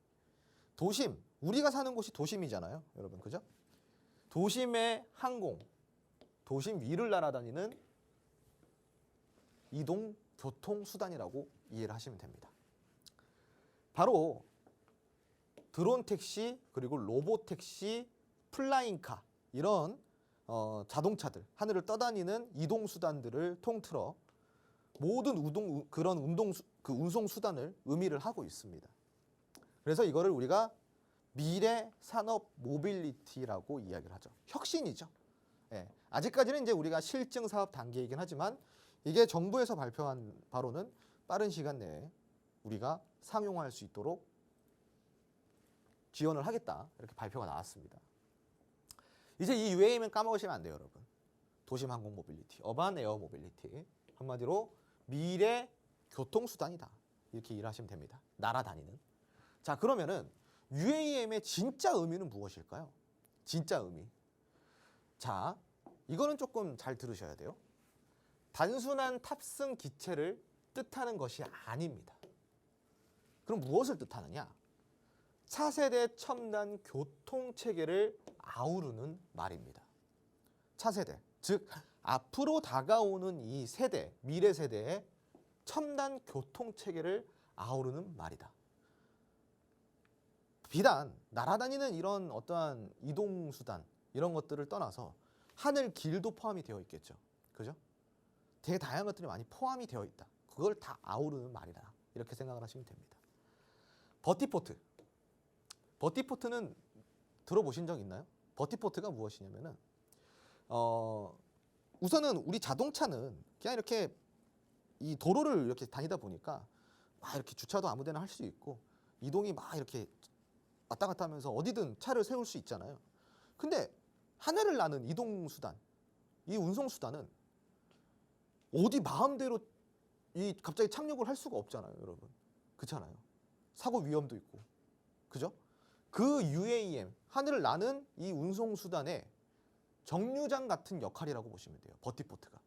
도심, 우리가 사는 곳이 도심이잖아요. 여러분, 그죠? 도심의 항공, 도심 위를 날아다니는 이동 교통수단이라고 이해를 하시면 됩니다. 바로 드론 택시, 그리고 로봇 택시, 플라잉카 이런 자동차들, 하늘을 떠다니는 이동수단들을 통틀어 모든 운송수단을 의미를 하고 있습니다. 그래서 이거를 우리가 미래 산업 모빌리티라고 이야기를 하죠. 혁신이죠. 예, 아직까지는 이제 우리가 실증 사업 단계이긴 하지만 이게 정부에서 발표한 바로는 빠른 시간 내에 우리가 상용화할 수 있도록 지원을 하겠다 이렇게 발표가 나왔습니다. 이제 이 UAM은 까먹으시면 안 돼요, 여러분. 도심 항공 모빌리티, 어반 에어 모빌리티. 한마디로 미래 교통수단이다 이렇게 이해하시면 됩니다. 날아다니는. 자, 그러면은 UAM의 진짜 의미는 무엇일까요? 진짜 의미. 자, 이거는 조금 잘 들으셔야 돼요. 단순한 탑승 기체를 뜻하는 것이 아닙니다. 그럼 무엇을 뜻하느냐? 차세대 첨단 교통체계를 아우르는 말입니다. 차세대, 즉 앞으로 다가오는 이 세대, 미래 세대의 첨단 교통체계를 아우르는 말이다. 비단 날아다니는 이런 어떠한 이동수단 이런 것들을 떠나서 하늘 길도 포함이 되어 있겠죠. 그죠? 되게 다양한 것들이 많이 포함이 되어 있다. 그걸 다 아우르는 말이다. 이렇게 생각을 하시면 됩니다. 버티포트. 버티포트는 들어보신 적 있나요? 버티포트가 무엇이냐면은 우선은 우리 자동차는 그냥 이렇게 이 도로를 이렇게 다니다 보니까 막 이렇게 주차도 아무데나 할 수 있고 이동이 막 이렇게 왔다 갔다 하면서 어디든 차를 세울 수 있잖아요. 근데 하늘을 나는 이동수단, 이 운송수단은 어디 마음대로 갑자기 착륙을 할 수가 없잖아요, 여러분. 그렇잖아요. 사고 위험도 있고. 그죠? 그 UAM, 하늘을 나는 이 운송수단의 정류장 같은 역할이라고 보시면 돼요. 버티포트가.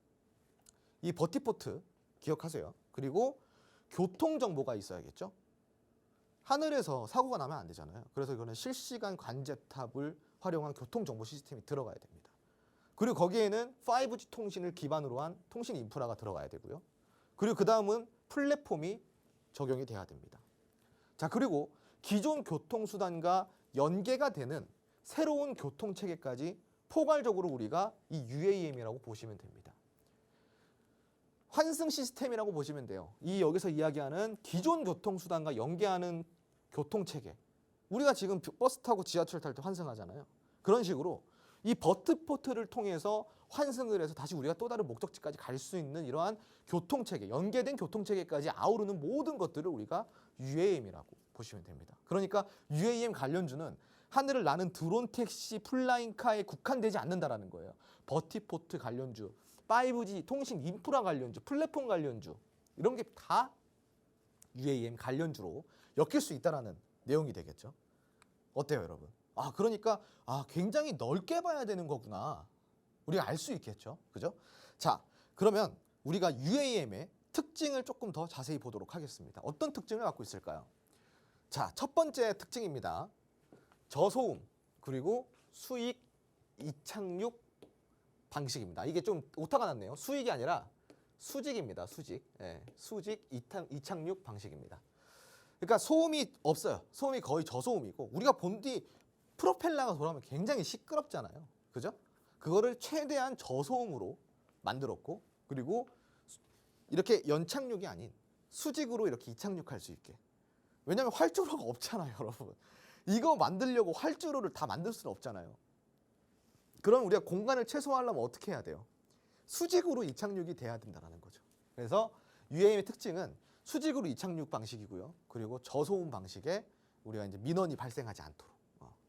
이 버티포트 기억하세요. 그리고 교통정보가 있어야겠죠. 하늘에서 사고가 나면 안 되잖아요. 그래서 이거는 실시간 관제탑을 활용한 교통정보 시스템이 들어가야 됩니다. 그리고 거기에는 5G 통신을 기반으로 한 통신 인프라가 들어가야 되고요. 그리고 그 다음은 플랫폼이 적용이 돼야 됩니다. 자, 그리고 기존 교통수단과 연계가 되는 새로운 교통체계까지 포괄적으로 우리가 이 UAM이라고 보시면 됩니다. 환승 시스템이라고 보시면 돼요. 이 여기서 이야기하는 기존 교통수단과 연계하는 교통체계. 우리가 지금 버스 타고 지하철 탈 때 환승하잖아요. 그런 식으로 이 버티포트를 통해서 환승을 해서 다시 우리가 또 다른 목적지까지 갈 수 있는 이러한 교통체계, 연계된 교통체계까지 아우르는 모든 것들을 우리가 UAM이라고 보시면 됩니다. 그러니까 UAM 관련주는 하늘을 나는 드론 택시 플라잉카에 국한되지 않는다라는 거예요. 버티포트 관련주, 5G 통신 인프라 관련주, 플랫폼 관련주 이런 게 다 UAM 관련주로 엮일 수 있다라는 내용이 되겠죠. 어때요, 여러분? 그러니까 굉장히 넓게 봐야 되는 거구나. 우리가 알 수 있겠죠. 그죠? 자, 그러면 우리가 UAM의 특징을 조금 더 자세히 보도록 하겠습니다. 어떤 특징을 갖고 있을까요? 자, 첫 번째 특징입니다. 저소음 그리고 수익 이착륙 방식입니다. 이게 좀 오타가 났네요. 수익이 아니라 수직입니다. 수직. 네, 수직 이착륙 방식입니다. 그러니까 소음이 없어요. 소음이 거의 저소음이고 우리가 본 뒤 프로펠러가 돌아가면 굉장히 시끄럽잖아요. 그죠? 그거를 최대한 저소음으로 만들었고 그리고 이렇게 연착륙이 아닌 수직으로 이렇게 이착륙할 수 있게. 왜냐하면 활주로가 없잖아요, 여러분. 이거 만들려고 활주로를 다 만들 수는 없잖아요. 그럼 우리가 공간을 최소화하려면 어떻게 해야 돼요? 수직으로 이착륙이 돼야 된다는 거죠. 그래서 UAM의 특징은 수직으로 이착륙 방식이고요. 그리고 저소음 방식에 우리가 이제 민원이 발생하지 않도록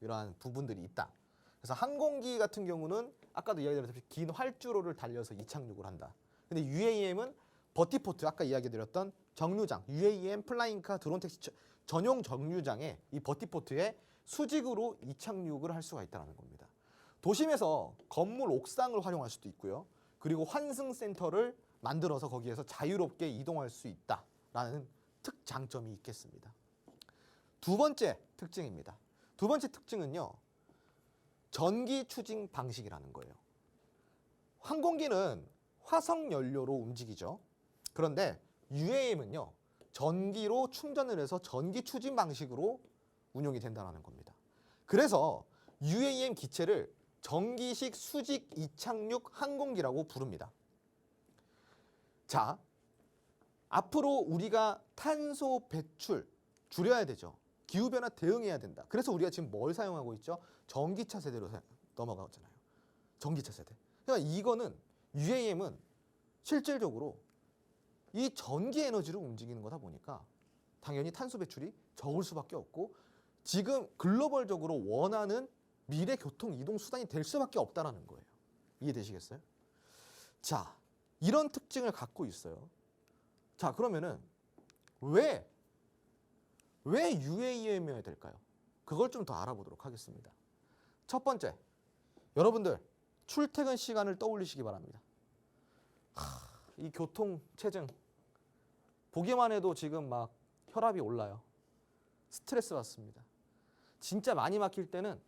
이러한 부분들이 있다. 그래서 항공기 같은 경우는 아까도 이야기드렸듯이 긴 활주로를 달려서 이착륙을 한다. 근데 UAM은 버티포트 아까 이야기드렸던 정류장, UAM 플라잉카 드론 택시 전용 정류장에 이 버티포트에 수직으로 이착륙을 할 수가 있다는 겁니다. 도심에서 건물 옥상을 활용할 수도 있고요. 그리고 환승센터를 만들어서 거기에서 자유롭게 이동할 수 있다라는 특장점이 있겠습니다. 두 번째 특징입니다. 두 번째 특징은요. 전기 추진 방식이라는 거예요. 항공기는 화석 연료로 움직이죠. 그런데 UAM은요. 전기로 충전을 해서 전기 추진 방식으로 운용이 된다는 겁니다. 그래서 UAM 기체를 전기식 수직 이착륙 항공기라고 부릅니다. 자, 앞으로 우리가 탄소 배출 줄여야 되죠. 기후변화 대응해야 된다. 그래서 우리가 지금 뭘 사용하고 있죠? 전기차 세대로 넘어가잖아요. 전기차 세대. 그러니까 이거는 UAM은 실질적으로 이 전기 에너지로 움직이는 거다 보니까 당연히 탄소 배출이 적을 수밖에 없고 지금 글로벌적으로 원하는 미래 교통 이동 수단이 될 수밖에 없다라는 거예요. 이해되시겠어요? 자, 이런 특징을 갖고 있어요. 자, 그러면은 왜 UAM이어야 될까요? 그걸 좀 더 알아보도록 하겠습니다. 첫 번째, 여러분들 출퇴근 시간을 떠올리시기 바랍니다. 이 교통 체증 보기만 해도 지금 막 혈압이 올라요. 스트레스 받습니다. 진짜 많이 막힐 때는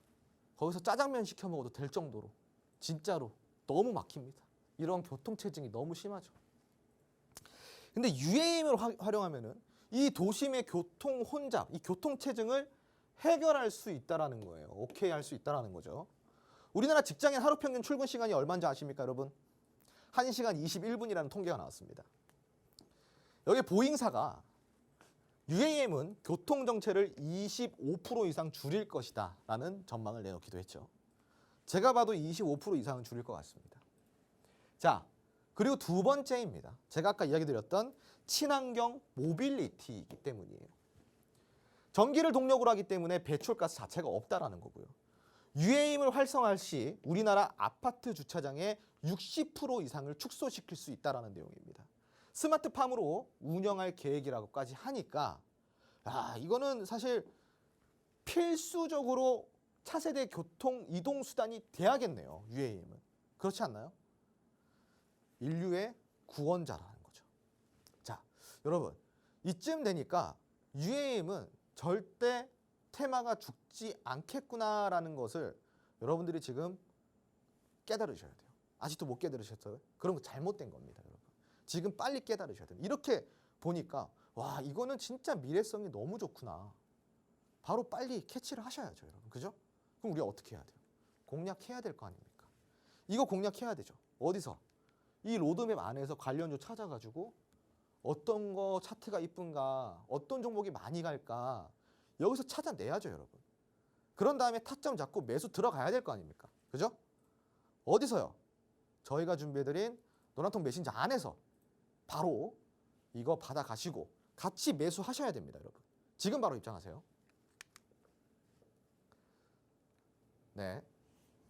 거기서 짜장면 시켜 먹어도 될 정도로 진짜로 너무 막힙니다. 이런 교통 체증이 너무 심하죠. 근데 UAM을 활용하면은 이 도심의 교통 혼잡, 이 교통 체증을 해결할 수 있다라는 거예요. 오케이 할 수 있다라는 거죠. 우리나라 직장인 하루 평균 출근 시간이 얼마인지 아십니까, 여러분? 1시간 21분이라는 통계가 나왔습니다. 여기 보잉사가 UAM은 교통 정체를 25% 이상 줄일 것이다 라는 전망을 내놓기도 했죠. 제가 봐도 25% 이상은 줄일 것 같습니다. 자, 그리고 두 번째입니다. 제가 아까 이야기 드렸던 친환경 모빌리티이기 때문이에요. 전기를 동력으로 하기 때문에 배출가스 자체가 없다라는 거고요. UAM을 활성화할 시 우리나라 아파트 주차장의 60% 이상을 축소시킬 수 있다라는 내용입니다. 스마트팜으로 운영할 계획이라고까지 하니까 이거는 사실 필수적으로 차세대 교통 이동 수단이 돼야겠네요. UAM은. 그렇지 않나요? 인류의 구원자라는 거죠. 자, 여러분 이쯤 되니까 UAM은 절대 테마가 죽지 않겠구나라는 것을 여러분들이 지금 깨달으셔야 돼요. 아직도 못 깨달으셨어요? 그런 거 잘못된 겁니다, 여러분. 지금 빨리 깨달으셔야 돼요. 이렇게 보니까 와, 이거는 진짜 미래성이 너무 좋구나. 바로 빨리 캐치를 하셔야죠, 여러분. 그죠? 그럼 우리가 어떻게 해야 돼요? 공략해야 될 거 아닙니까? 이거 공략해야 되죠. 어디서? 이 로드맵 안에서 관련주 찾아가지고 어떤 거 차트가 이쁜가, 어떤 종목이 많이 갈까, 여기서 찾아내야죠, 여러분. 그런 다음에 타점 잡고 매수 들어가야 될 거 아닙니까? 그죠? 어디서요? 저희가 준비해드린 노란통 메신저 안에서 바로 이거 받아가시고 같이 매수하셔야 됩니다, 여러분. 지금 바로 입장하세요. 네.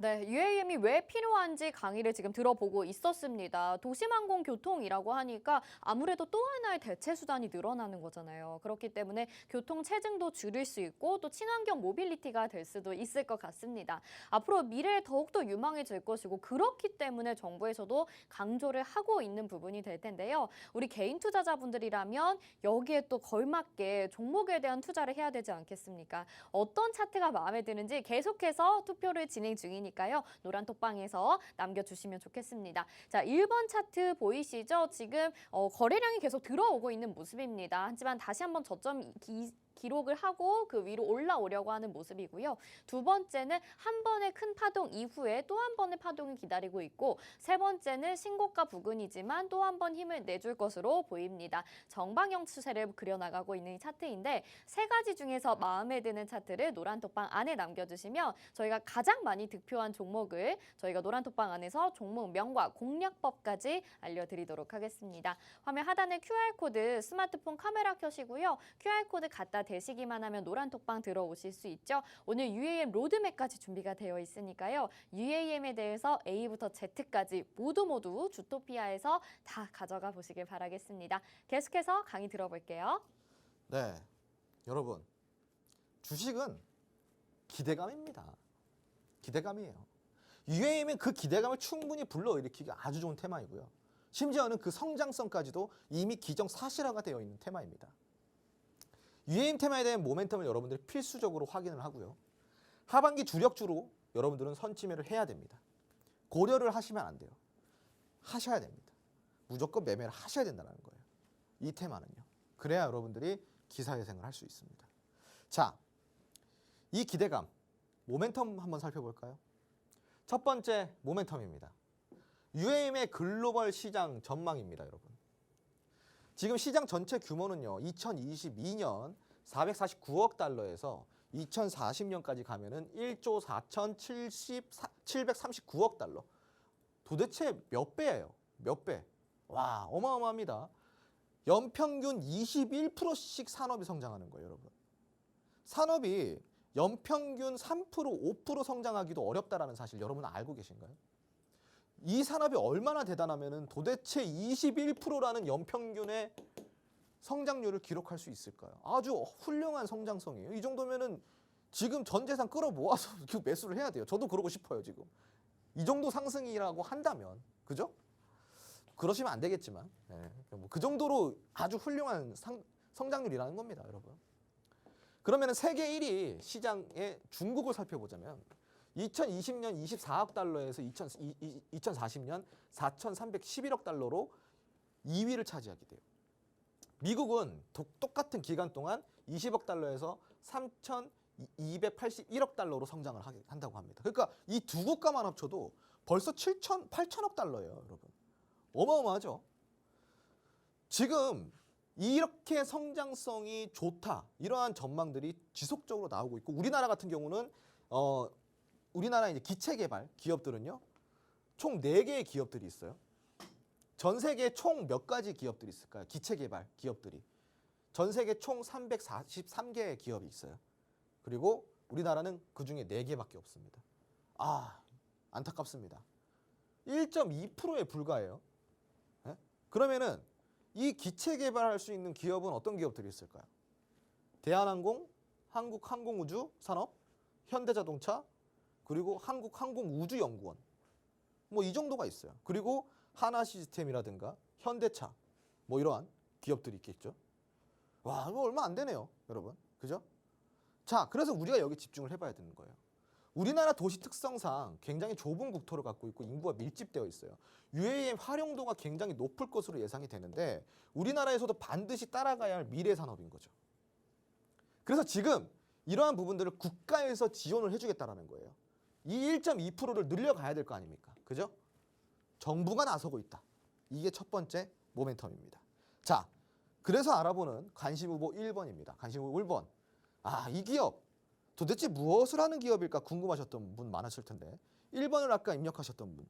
네, UAM이 왜 필요한지 강의를 지금 들어보고 있었습니다. 도심항공교통이라고 하니까 아무래도 또 하나의 대체 수단이 늘어나는 거잖아요. 그렇기 때문에 교통 체증도 줄일 수 있고 또 친환경 모빌리티가 될 수도 있을 것 같습니다. 앞으로 미래에 더욱더 유망해질 것이고 그렇기 때문에 정부에서도 강조를 하고 있는 부분이 될 텐데요. 우리 개인 투자자분들이라면 여기에 또 걸맞게 종목에 대한 투자를 해야 되지 않겠습니까? 어떤 차트가 마음에 드는지 계속해서 투표를 진행 중이니까요. 노란톡방에서 남겨주시면 좋겠습니다. 자, 1번 차트 보이시죠? 지금 거래량이 계속 들어오고 있는 모습입니다. 하지만 다시 한번 저점 기록을 하고 그 위로 올라오려고 하는 모습이고요. 두 번째는 한 번의 큰 파동 이후에 또 한 번의 파동이 기다리고 있고 세 번째는 신고가 부근이지만 또 한 번 힘을 내줄 것으로 보입니다. 정방형 추세를 그려나가고 있는 이 차트인데 세 가지 중에서 마음에 드는 차트를 노란톡방 안에 남겨주시면 저희가 가장 많이 득표한 종목을 저희가 노란톡방 안에서 종목명과 공략법까지 알려드리도록 하겠습니다. 화면 하단에 QR코드 스마트폰 카메라 켜시고요. QR코드 갖다 대시기만 하면 노란톡방 들어오실 수 있죠. 오늘 UAM 로드맵까지 준비가 되어 있으니까요. UAM에 대해서 A부터 Z까지 모두 주토피아에서 다 가져가 보시길 바라겠습니다. 계속해서 강의 들어볼게요. 네. 여러분, 주식은 기대감입니다. 기대감이에요. UAM은 그 기대감을 충분히 불러일으키기 아주 좋은 테마이고요. 심지어는 그 성장성까지도 이미 기정사실화가 되어 있는 테마입니다. UAM 테마에 대한 모멘텀을 여러분들이 필수적으로 확인을 하고요. 하반기 주력주로 여러분들은 선취매를 해야 됩니다. 고려를 하시면 안 돼요. 하셔야 됩니다. 무조건 매매를 하셔야 된다는 거예요. 이 테마는요. 그래야 여러분들이 기사회생을 할 수 있습니다. 자, 이 기대감, 모멘텀 한번 살펴볼까요? 첫 번째 모멘텀입니다. UAM의 글로벌 시장 전망입니다, 여러분. 지금 시장 전체 규모는요. 2022년 449억 달러에서 2040년까지 가면은 1조 4,739억 달러. 도대체 몇 배예요? 몇 배? 와, 어마어마합니다. 연평균 21%씩 산업이 성장하는 거예요, 여러분. 산업이 연평균 3%, 5% 성장하기도 어렵다라는 사실 여러분 알고 계신가요? 이 산업이 얼마나 대단하면은 도대체 21%라는 연평균의 성장률을 기록할 수 있을까요? 아주 훌륭한 성장성이에요. 이 정도면은 지금 전 재산 끌어모아서 매수를 해야 돼요. 저도 그러고 싶어요, 지금. 이 정도 상승이라고 한다면, 그죠? 그러시면 안 되겠지만, 네. 그 정도로 아주 훌륭한 성장률이라는 겁니다, 여러분. 그러면 세계 1위 시장의 중국을 살펴보자면 2020년 24억 달러에서 2040년 4,311억 달러로 2위를 차지하게 돼요. 미국은 똑같은 기간 동안 20억 달러에서 3,281억 달러로 성장을 한다고 합니다. 그러니까 이 두 국가만 합쳐도 벌써 8천억 달러예요, 여러분. 어마어마하죠? 지금 이렇게 성장성이 좋다, 이러한 전망들이 지속적으로 나오고 있고, 우리나라 같은 경우는 우리나라 이제 기체 개발 기업들은요, 총 4개의 기업들이 있어요. 전 세계에 총 몇 가지 기업들이 있을까요? 기체 개발 기업들이. 전 세계 총 343개의 기업이 있어요. 그리고 우리나라는 그중에 4개밖에 없습니다. 아, 안타깝습니다. 1.2%에 불과해요. 예? 그러면은 이 기체 개발할 수 있는 기업은 어떤 기업들이 있을까요? 대한항공, 한국항공우주산업, 현대자동차, 그리고 한국항공우주연구원. 뭐 이 정도가 있어요. 그리고 하나시스템이라든가 현대차 뭐 이러한 기업들이 있겠죠. 와, 이거 얼마 안 되네요, 여러분. 그죠? 자, 그래서 우리가 여기 집중을 해봐야 되는 거예요. 우리나라 도시 특성상 굉장히 좁은 국토를 갖고 있고 인구가 밀집되어 있어요. UAM 활용도가 굉장히 높을 것으로 예상이 되는데 우리나라에서도 반드시 따라가야 할 미래 산업인 거죠. 그래서 지금 이러한 부분들을 국가에서 지원을 해주겠다라는 거예요. 이 1.2%를 늘려가야 될 거 아닙니까? 그죠? 정부가 나서고 있다. 이게 첫 번째 모멘텀입니다. 자, 그래서 알아보는 관심 후보 1번입니다. 관심 후보 1번. 아, 이 기업 도대체 무엇을 하는 기업일까 궁금하셨던 분 많으실 텐데 1번을 아까 입력하셨던 분.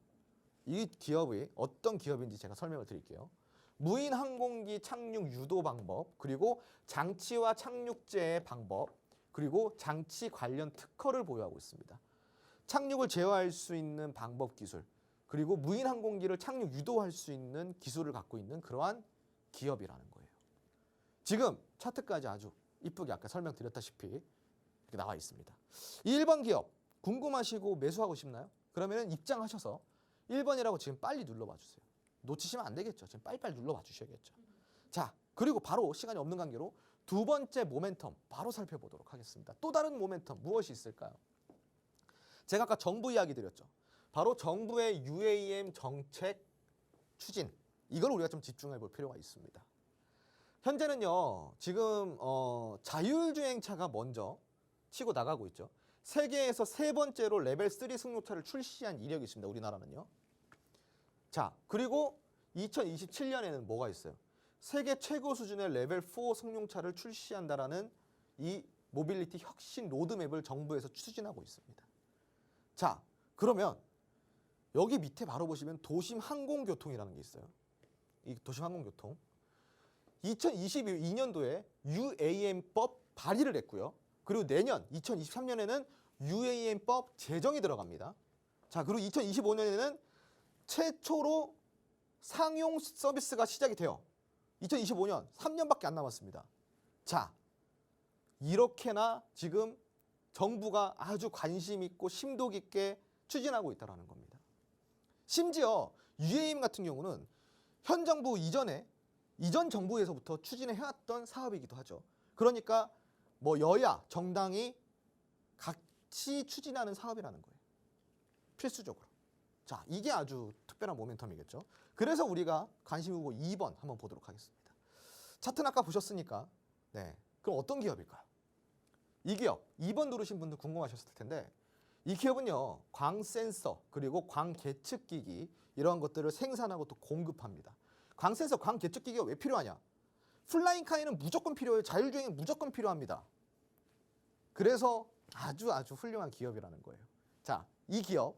이 기업이 어떤 기업인지 제가 설명을 드릴게요. 무인 항공기 착륙 유도 방법, 그리고 장치와 착륙제의 방법, 그리고 장치 관련 특허를 보유하고 있습니다. 착륙을 제어할 수 있는 방법 기술, 그리고 무인 항공기를 착륙 유도할 수 있는 기술을 갖고 있는 그러한 기업이라는 거예요. 지금 차트까지 아주 이쁘게 아까 설명드렸다시피 이렇게 나와 있습니다. 1번 기업 궁금하시고 매수하고 싶나요? 그러면 입장하셔서 1번이라고 지금 빨리 눌러봐 주세요. 놓치시면 안 되겠죠. 지금 빨리빨리 눌러봐 주셔야겠죠. 자, 그리고 바로 시간이 없는 관계로 두 번째 모멘텀 바로 살펴보도록 하겠습니다. 또 다른 모멘텀 무엇이 있을까요? 제가 아까 정부 이야기 드렸죠. 바로 정부의 UAM 정책 추진. 이걸 우리가 좀 집중해 볼 필요가 있습니다. 현재는요, 지금 자율주행차가 먼저 치고 나가고 있죠. 세계에서 세 번째로 레벨 3 승용차를 출시한 이력이 있습니다. 우리나라는요. 자, 그리고 2027년에는 뭐가 있어요? 세계 최고 수준의 레벨 4 승용차를 출시한다라는 이 모빌리티 혁신 로드맵을 정부에서 추진하고 있습니다. 자, 그러면 여기 밑에 바로 보시면 도심 항공교통이라는 게 있어요. 이 도심 항공교통. 2022년도에 UAM법 발의를 했고요. 그리고 내년 2023년에는 UAM법 제정이 들어갑니다. 자, 그리고 2025년에는 최초로 상용 서비스가 시작이 돼요. 2025년 3년밖에 안 남았습니다. 자, 이렇게나 지금 정부가 아주 관심 있고 심도 깊게 추진하고 있다는 겁니다. 심지어 UAM 같은 경우는 현 정부 이전 정부에서부터 추진해 해왔던 사업이기도 하죠. 그러니까 뭐 여야 정당이 같이 추진하는 사업이라는 거예요. 필수적으로. 자, 이게 아주 특별한 모멘텀이겠죠. 그래서 우리가 관심 후보 2번 한번 보도록 하겠습니다. 차트는 아까 보셨으니까 네, 그럼 어떤 기업일까요? 이 기업 2번 누르신 분들 궁금하셨을 텐데 이 기업은요, 광 센서 그리고 광 계측기기 이러한 것들을 생산하고 또 공급합니다. 광 센서, 광 계측기기가 왜 필요하냐? 플라잉카에는 무조건 필요해요. 자율주행은 무조건 필요합니다. 그래서 아주 훌륭한 기업이라는 거예요. 자, 이 기업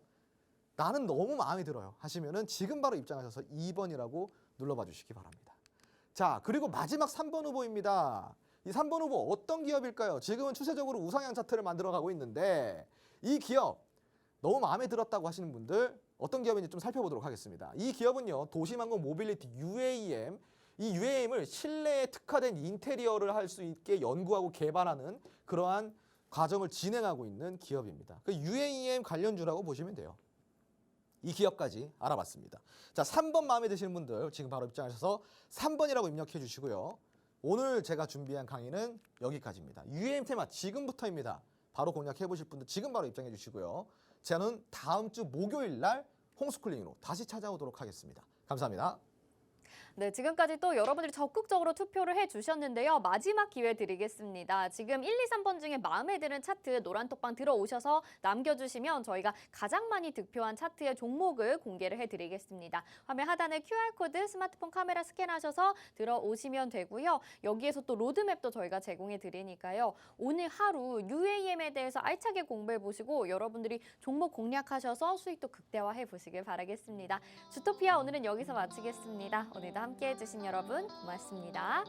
나는 너무 마음에 들어요 하시면은 지금 바로 입장하셔서 2번이라고 눌러봐 주시기 바랍니다. 자, 그리고 마지막 3번 후보입니다. 이 3번 후보 어떤 기업일까요? 지금은 추세적으로 우상향 차트를 만들어가고 있는데 이 기업 너무 마음에 들었다고 하시는 분들 어떤 기업인지 좀 살펴보도록 하겠습니다. 이 기업은요, 도심항공 모빌리티 UAM, 이 UAM을 실내에 특화된 인테리어를 할 수 있게 연구하고 개발하는 그러한 과정을 진행하고 있는 기업입니다. 그 UAM 관련주라고 보시면 돼요. 이 기업까지 알아봤습니다. 자, 3번 마음에 드시는 분들 지금 바로 입장하셔서 3번이라고 입력해 주시고요. 오늘 제가 준비한 강의는 여기까지입니다. UAM 테마 지금부터입니다. 바로 공략해 보실 분들 지금 바로 입장해 주시고요. 저는 다음 주 목요일 날 홈스쿨링으로 다시 찾아오도록 하겠습니다. 감사합니다. 네, 지금까지 또 여러분들이 적극적으로 투표를 해주셨는데요. 마지막 기회 드리겠습니다. 지금 1, 2, 3번 중에 마음에 드는 차트 노란톡방 들어오셔서 남겨주시면 저희가 가장 많이 득표한 차트의 종목을 공개를 해드리겠습니다. 화면 하단에 QR코드 스마트폰 카메라 스캔하셔서 들어오시면 되고요. 여기에서 또 로드맵도 저희가 제공해 드리니까요. 오늘 하루 UAM에 대해서 알차게 공부해 보시고 여러분들이 종목 공략하셔서 수익도 극대화해 보시길 바라겠습니다. 주토피아 오늘은 여기서 마치겠습니다. 오늘도 함께해 주신 여러분 고맙습니다.